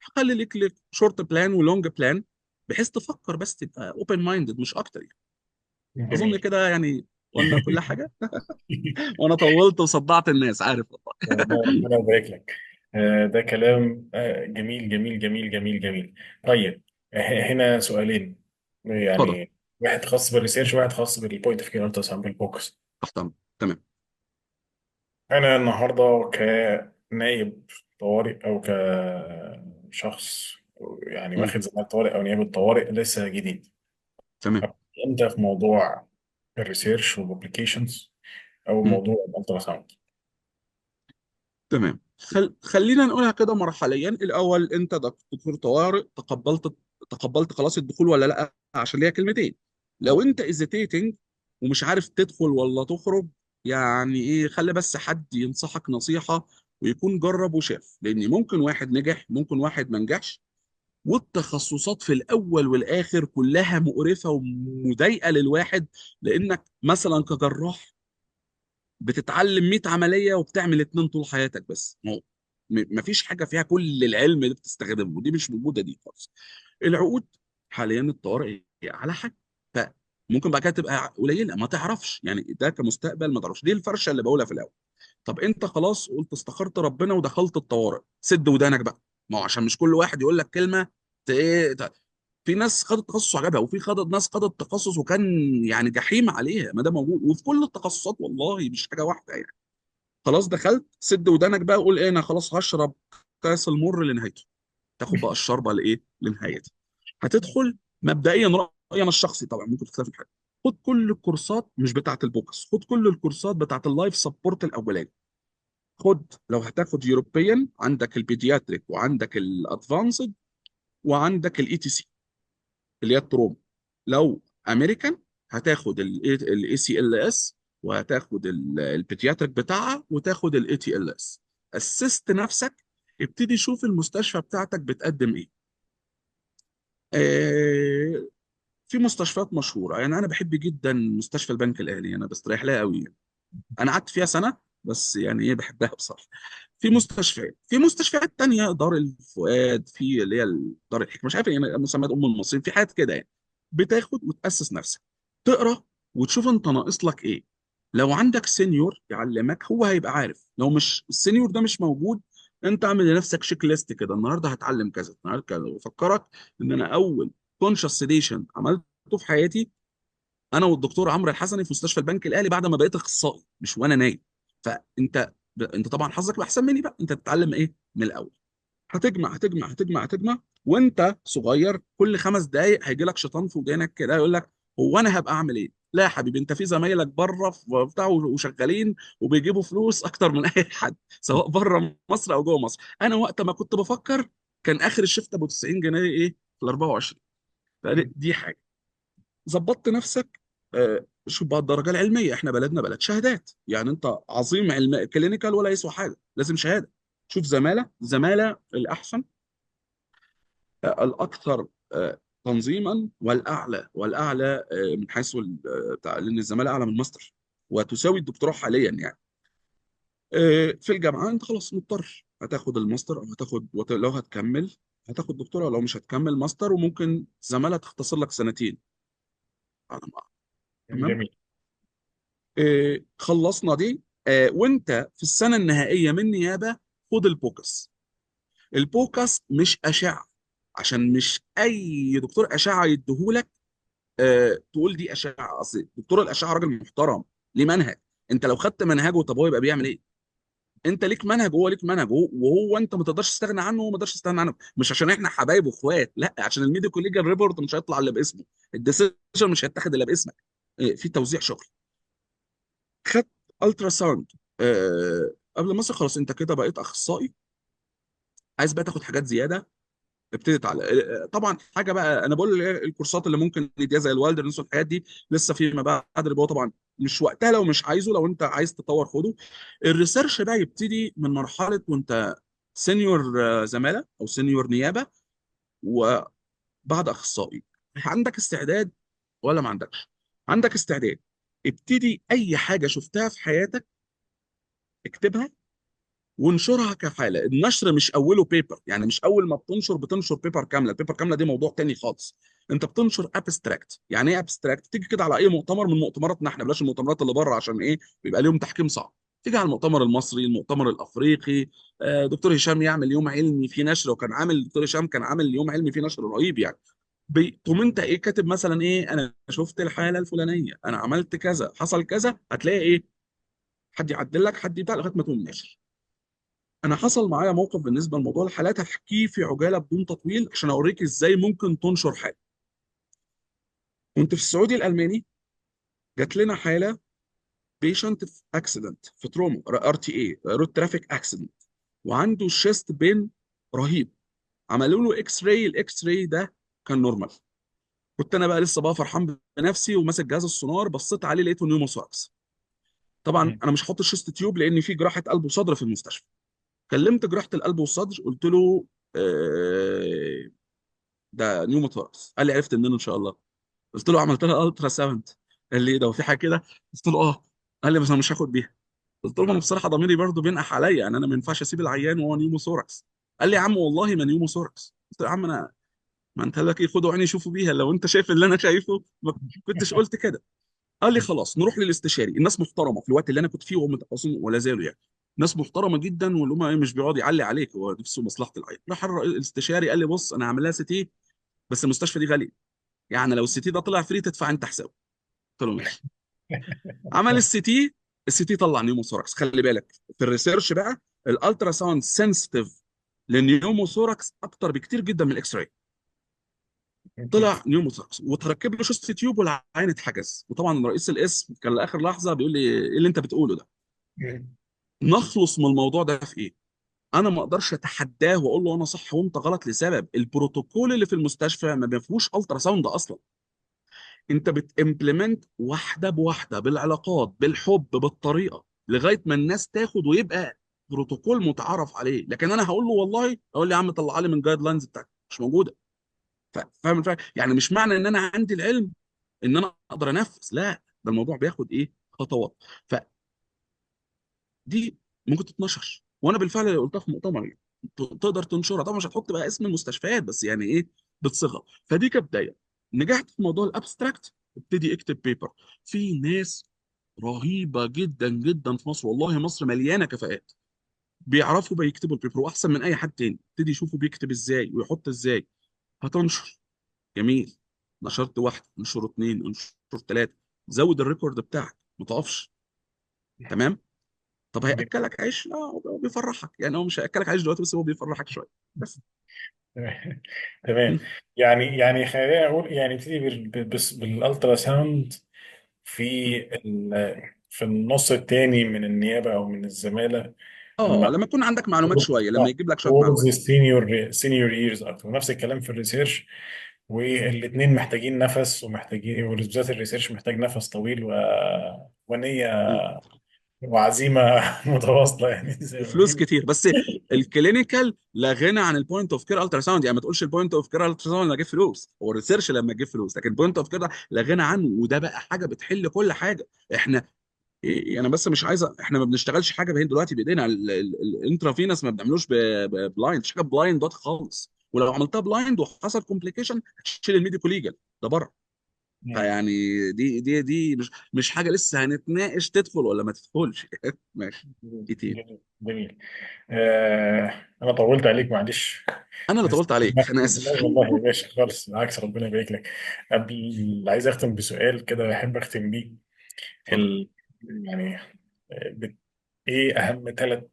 خلي لك شورت بلان ولونج بلان، بحيث تفكر بس تبقى اوبن مايندد مش اكتر يعني. اظن جميل. كده يعني قلنا كل حاجه. وانا طولت وصدعت الناس، عارف والله. والله ربنا يبارك لك. ده كلام جميل جميل جميل جميل جميل. طيب، هنا سؤالين اتفضل. يعني، واحد خاص بالريسيرش وواحد خاص بالبوينت اوف كير الترا سامبل بوكس. تحت أمرك. تمام. انا النهارده كنائب طوارئ او كشخص يعني مم. واخد زمالة طوارئ او نيابه طوارئ لسه جديد، تمام. انت في موضوع الريسيرش والابلكيشنز او مم. موضوع الالترا ساوند. تمام. خلينا نقولها كده مرحليا. الاول، انت دكتور طوارئ، تقبلت خلاص الدخول ولا لا؟ عشان ليها كلمتين. لو انت ايزيتيتنج ومش عارف تدخل ولا تخرج، يعني ايه، خلي بس حد ينصحك نصيحة ويكون جرب وشاف، لان ممكن واحد نجح ممكن واحد ما نجحش. والتخصصات في الاول والاخر كلها مقرفة ومضايقة للواحد، لانك مثلا كجراح بتتعلم 100 عمليه وبتعمل اتنين طول حياتك بس. مفيش حاجه فيها كل العلم اللي بتستخدمه، ودي مش موجوده دي خالص. العقود حاليا الطوارئ هي على حاجه، فممكن بعد كده تبقى قليله ما تعرفش يعني، ده كمستقبل ما تعرفش. دي الفرشه اللي بقولها في الاول. طب انت خلاص قلت استخرت ربنا ودخلت الطوارئ، سد ودانك بقى. ما هو عشان مش كل واحد يقول لك كلمه ايه. في ناس خدت تخصص عجبها، وفي ناس خدت تخصص وكان يعني جحيم عليها، ما ده موجود وفي كل التخصصات والله، مش حاجه واحده يعني. خلاص دخلت، سد ودانك بقى، قول ايه، انا خلاص هشرب كاس المر لنهايته. تاخد بقى الشربة لايه، لنهايتها. هتدخل مبدئيا، رأيي انا الشخصي طبعا ممكن تختلف الحاجه، خد كل الكورسات مش بتاعه البوكس، خد كل الكورسات بتاعه اللايف سبورت الاولاني. خد لو هتاخد يوروبيان، عندك البيدياتريك وعندك الادفانسد وعندك الاي تي سي اللي هي التروما. لو امريكان هتاخد الاي سي ال اس، وهتاخد البيدياتريك بتاعها، وتاخد الاي تي ال اس. اسست نفسك، ابتدي شوف المستشفى بتاعتك بتقدم ايه. آه، في مستشفيات مشهوره، يعني انا بحب جدا مستشفى البنك الاهلي، انا بستريح لها قوي يعني. انا قعدت فيها سنه، بس يعني ايه بحبها بصراحه. في مستشفيات تانية، دار الفؤاد، في اللي هي دار الحكمه، مش عارف يعني مسميات ام المصريين، في حاجات كده يعني. بتاخد وتاسس نفسك، تقرا وتشوف انت ناقص لك ايه. لو عندك سينيور يعلمك هو هيبقى عارف، لو مش السينيور ده مش موجود، انت اعمل لنفسك شيك ليست كده، النهارده هتعلم كذا، النهارده كذا. وفكرك ان انا اول كونشس سيديشن عملته في حياتي انا والدكتور عمرو الحسني في مستشفى البنك الاهلي بعد ما بقيت اخصائي، مش وانا نايم. انت طبعا حظك بقى احسن مني بقى، انت تتعلم ايه من الاول. هتجمع وانت صغير، كل 5 دقايق هيجي لك شيطان في ودانك كده يقول لك هو انا هبقى اعمل ايه؟ لا يا حبيبي، انت في زمايلك بره بتاع وشغالين وبيجيبوا فلوس اكتر من اي حد، سواء بره مصر او جوه مصر. انا وقت ما كنت بفكر كان اخر الشفت ابو 90 جنيه ايه في ال 24. فدي حاجه. ظبطت نفسك. شوف بقى الدرجه العلميه، احنا بلدنا بلد شهادات، يعني انت عظيم علم كلينيكال ولا يسوى حاجه، لازم شهاده. شوف زماله الاحسن، الاكثر تنظيما، والاعلى من حيث لان الزماله اعلى من الماستر، وتساوي الدكتوراه حاليا يعني. في الجامعه انت خلاص مضطر هتاخد الماستر، او لو هتكمل هتاخد دكتوراه، لو مش هتكمل ماستر، وممكن زماله تختصر لك سنتين على ما أعتقد. تمام. جميل. خلصنا دي. وانت في السنه النهائيه من نيابه، خد البوكس. البوكس مش اشعه، عشان مش اي دكتور اشعه يديهولك تقول دي اشعه. اصل دكتور الاشعه راجل محترم، ليه منهج. انت لو خدت منهجه، طب هو يبقى بيعمل ايه؟ انت ليك منهج وهو ليك منهج، وهو انت ما تقدرش تستغنى عنه وهو ما تقدرش تستغنى عنه، مش عشان احنا حبايب واخوات، لا، عشان الميديكال ليجال ريبورت مش هيطلع الا باسمه، الديسيجن مش هيتاخد الا باسمك. في توزيع شغل. خدت الترا ساوند قبل مصر، خلاص انت كده بقيت اخصائي. عايز بقى تاخد حاجات زياده، ابتدت على طبعا حاجه بقى، انا بقول الكورسات اللي ممكن نديها زي الوالدرنس والحاجات دي لسه فيما بعد، اللي هو طبعا مش وقتها لو مش عايزه، لو انت عايز تطور خده. الريسيرش بقى يبتدي من مرحله وانت سينيور زماله او سينيور نيابه، وبعد اخصائي. عندك استعداد ولا ما عندكش؟ عندك استعداد، ابتدي اي حاجه شفتها في حياتك اكتبها وانشرها كحاله. النشر مش اوله بيبر، يعني مش اول ما بتنشر بيبر كامله، البيبر كامله دي موضوع تاني خالص. انت بتنشر ابستراكت. يعني ايه ابستراكت؟ تيجي كده على اي مؤتمر من مؤتمراتنا احنا، بلاش المؤتمرات اللي بره عشان ايه بيبقى ليهم تحكيم صعب. تيجي على المؤتمر المصري، المؤتمر الافريقي، دكتور هشام يعمل يوم علمي في نشر، وكان عامل دكتور هشام كان عامل يوم علمي في نشر رهيب يعني. تقوم انت ايه كاتب مثلا ايه، انا شفت الحاله الفلانيه، انا عملت كذا، حصل كذا، هتلاقي ايه، حد يعدل لك، حد بتاع، لغايه ما تقوم ناشر. انا حصل معايا موقف بالنسبه لموضوع الحالات، هحكيه في عجاله بدون تطويل عشان اوريك ازاي ممكن تنشر حاله. كنت في السعودي الالماني، جات لنا حاله بيشنت في اكسيدنت، في تروما، RTA رود ترافيك اكسيدنت، وعنده شيست بين رهيب. عملوا له اكس راي، الاكس راي ده كان نورمال. كنت انا بقى لسه بقى فرحان بنفسي وماسك جهاز السونار، بصيت عليه لقيته نيوموثوركس. طبعا مم. انا مش هحط شيست تيوب لان في جراحه قلب وصدر في المستشفى. كلمت جراحه القلب والصدر، قلت له ده نيوموثوركس. قال لي عرفت منين ان شاء الله؟ قلت له عملت لها الترا ساوند. قال لي ايه ده وفي حاجه كده؟ قلت له اه. قال لي بس انا مش هاخد بيها. قلت له انا بصراحه ضميري برضه بينقح عليا، يعني انا ما ينفعش اسيب العيان وهو نيوموثوركس. قال لي يا عم والله ما نيوموثوركس. قلت له يا عم انا، ما انت لك ايه، خدوا عيني شوفوا بيها، لو انت شايف اللي انا شايفه ما كنتش قلت كده. قال لي خلاص نروح للاستشاري. الناس محترمه في الوقت اللي انا كنت فيه، وهم متخصصين ولا زالوا يعني، ناس محترمه جدا، واللي هم مش بيقعد يعلي عليك، هو نفسه مصلحه العيان. راح الاستشاري قال لي بص انا هعمل لها CT، بس المستشفى دي غاليه، يعني لو الCT ده طلع فري تدفع انت حسابه. قلت له ماشي. عمل الCT، الCT طلع نيوموثوركس. خلي بالك في الريسيرش بقى، الالترا ساوند سنسيتيف للنيوموثوركس اكتر بكتير جدا من الاكس راي. أكيد. طلع نيوموثوركس وتركب له شوست تيوب والعين اتحجز. وطبعا رئيس القسم كان لاخر لحظه بيقول لي ايه اللي انت بتقوله ده؟ مم. نخلص من الموضوع ده في ايه؟ انا ما اقدرش اتحداه واقول له انا صح وانت غلط، لسبب البروتوكول اللي في المستشفى ما فيهوش الترا ساوند اصلا. انت بتimplement واحده بواحده، بالعلاقات، بالحب، بالطريقه، لغايه ما الناس تاخد ويبقى بروتوكول متعارف عليه. لكن انا هقول له والله، اقول لي يا عم طلع لي من جايد لاينز بتاعتك، مش موجوده. فاهم الفرق؟ يعني مش معنى ان انا عندي العلم ان انا اقدر انفذ، لا، ده الموضوع بياخد ايه، خطوات. فدي ممكن تتنشر، وانا بالفعل قلتها في مؤتمر يعني. تقدر تنشرها طبعا، مش هتحط بقى اسم المستشفيات بس، يعني ايه، بتصيغها. فدي كبدايه. نجحت في موضوع الابستراكت، ابتدي اكتب بيبر. في ناس رهيبه جدا جدا في مصر، والله مصر مليانه كفاءات، بيعرفوا بيكتبوا البيبر واحسن من اي حد تاني. ابتدي يشوفوا بيكتب ازاي ويحط ازاي. هتنشر، جميل، نشرت واحد، انشر اتنين، انشر تلاته، زود الريكورد بتاعك، ما تقفش. تمام. طب هياكلك عيش؟ لا، هو بيفرحك يعني، هو مش هياكلك عيش دلوقتي بس هو بيفرحك شويه بس. تمام. تمام. يعني خلينا اقول يعني نبتدي بالالترا ساوند في في النص الثاني من النيابه او من الزماله، اه، لما لما يكون عندك معلومات شويه، لما يجيب لك شويه towards معلومات. السينيور ييرز اكتر. ونفس الكلام في الريسيرش، والاثنين محتاجين نفس، ومحتاجين، وبالذات الريسيرش محتاج نفس طويل ونية مم. وعزيمة متواصلة يعني زي ما وفلوس بيقولوا. كتير بس. الكلينيكال لا غنى عن البوينت اوف كير الترا ساوند. يعني ما تقولش البوينت اوف كير الترا ساوند لما يجيب فلوس، هو الريسيرش لما يجيب فلوس، لكن البوينت اوف كير لا غنى عنه. وده بقى حاجه بتحل كل حاجه. احنا انا بس مش عايزه، احنا ما بنشتغلش حاجه بهين دلوقتي بايدينا. الانترافينوس ما بنعملوش بلايند، مش حاجه بلايند دوت خالص. ولو عملتها بلايند وحصل كومبليكيشن هتشيل الميديكو ليجل ده بره. مم. فيعني دي مش حاجه لسه هنتناقش تدخل ولا ما تدخلش. ماشي. ايه تاني؟ جميل جميل. أنا طولت عليك معلش. انا اللي بس طولت عليك، انا لا اسف. والله يا باشا خالص، بالعكس ربنا يبارك لك. عايز أختم بسؤال كده أحب أختم بيه. اتفضل. يعني بت... إيه أهم ثلاث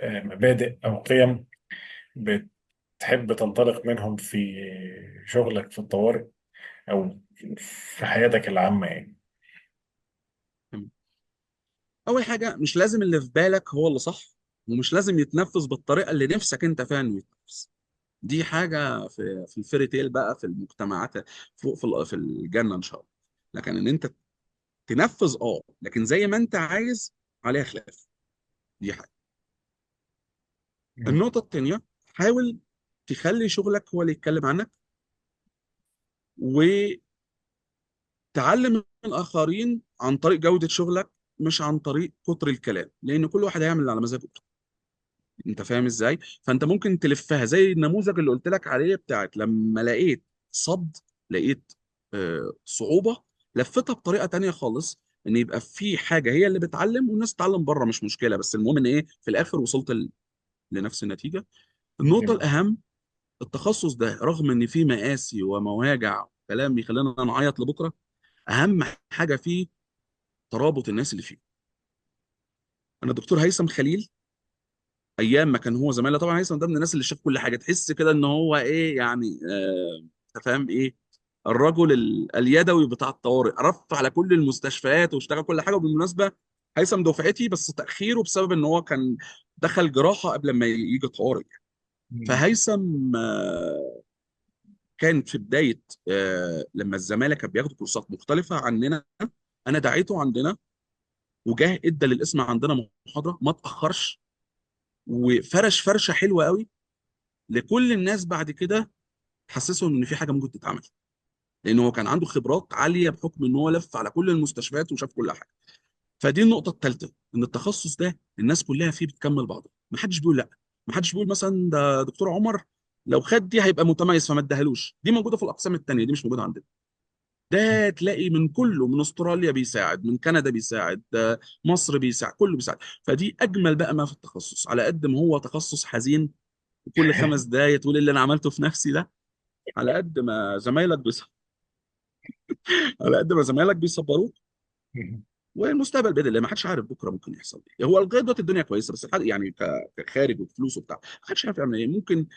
مبادئ أو قيم بتحب تنطلق منهم في شغلك في الطوارئ أو في حياتك العامة يعني؟ اول حاجه، مش لازم اللي في بالك هو اللي صح، ومش لازم يتنفذ بالطريقه اللي نفسك انت فيها انه يتنفذ. دي حاجه في الفيري تيل بقى، في المجتمعات فوق في الجنه ان شاء الله. لكن ان انت تنفذ، لكن زي ما انت عايز، عليها خلاف. دي حاجه. مم. النقطه التانيه، حاول تخلي شغلك هو اللي يتكلم عنك، وتعلم الاخرين عن طريق جوده شغلك، مش عن طريق كتر الكلام، لان كل واحد هيعمل اللي على مزاجه. انت فاهم ازاي؟ فانت ممكن تلفها زي النموذج اللي قلت لك عليه، بتاعت لما لقيت صد، لقيت صعوبة، لفتها بطريقة تانية خالص، ان يبقى في حاجة هي اللي بتعلم والناس تتعلم بره، مش مشكلة، بس المهم ان ايه، في الاخر وصلت لنفس النتيجة. النقطة جميل. الاهم، التخصص ده رغم ان فيه مآسي ومواجع كلام يخلينا نعيط لبكرة، اهم حاجة فيه ترابط الناس اللي فيه. انا دكتور هيثم خليل، ايام ما كان هو زمايله، طبعا هيثم ده من الناس اللي شاف كل حاجه، تحس كده ان هو ايه يعني، انت فاهم ايه، الرجل اليدوي بتاع الطوارئ، رف على كل المستشفيات واشتغل كل حاجه. وبالمناسبه هيثم دفعتي، بس تاخيره بسبب ان هو كان دخل جراحه قبل ما يجي طوارئ. مم. فهيثم كان في بدايه، لما الزماله كانوا بياخدوا كورسات مختلفه عننا، انا دعيته عندنا، وجاه ادى للاسم عندنا محاضره، ما تاخرش، وفرش فرشه حلوه قوي لكل الناس بعد كده، حسسهم ان في حاجه ممكن تتعمل، لان هو كان عنده خبرات عاليه بحكم ان هو لف على كل المستشفيات وشاف كل حاجه. فدي النقطه الثالثه، ان التخصص ده الناس كلها فيه بتكمل بعضها، ما حدش بيقول لا. ما حدش بيقول مثلا ده دكتور عمر لو خد دي هيبقى متميز فما ادهالوش. دي موجوده في الاقسام التانيه، دي مش موجوده عندنا. ده تلاقي من كله، من استراليا بيساعد، من كندا بيساعد، مصر بيساعد، كله بيساعد. فدي اجمل بقى ما في التخصص، على قد ما هو تخصص حزين وكل 5 دقايق تقول إيه اللي انا عملته في نفسي ده، على قد ما زمايلك على قد ما زمايلك بيصبروك. والمستقبل باذن الله، ما حدش عارف بكره ممكن يحصل ايه. هو لغايه دلوقتي الدنيا كويسه، بس يعني كخارج وفلوس وبتاع، ما حدش عارف يعمل ايه. ممكن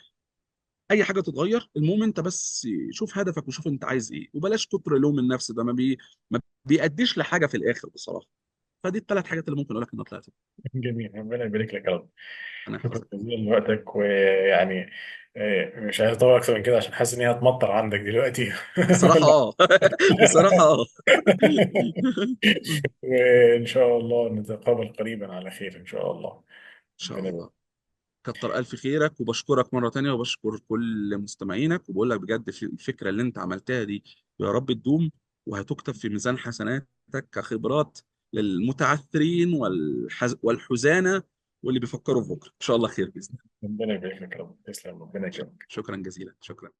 اي حاجه تتغير. المهم انت بس شوف هدفك وشوف انت عايز ايه، وبلاش كتر لوم النفس، ده ما بيأديش لحاجه في الاخر بصراحه. فدي الثلاث حاجات اللي ممكن اقول لك ان طلعت. جميل، ربنا يبارك لك يا رب. انا شكرا احفظك. جزيلا لوقتك. ويعني مش عايز اطول اكتر من كده عشان حاسس ان هي هتمطر عندك دلوقتي. بصراحه بصراحه ان وان شاء الله نتقابل قريبا على خير ان شاء الله. شاء ربنا الله. كتر الف خيرك، وبشكرك مره تانية، وبشكر كل مستمعينك، وبقول لك بجد في الفكره اللي انت عملتها دي يا رب تدوم، وهتكتب في ميزان حسناتك كخبرات للمتعثرين والحزانه، واللي بيفكروا في بكره ان شاء الله خير باذن الله. ربنا يبارك لك يا رب، تسلم، ربنا يكرمك. شكرا جزيلا، شكرا.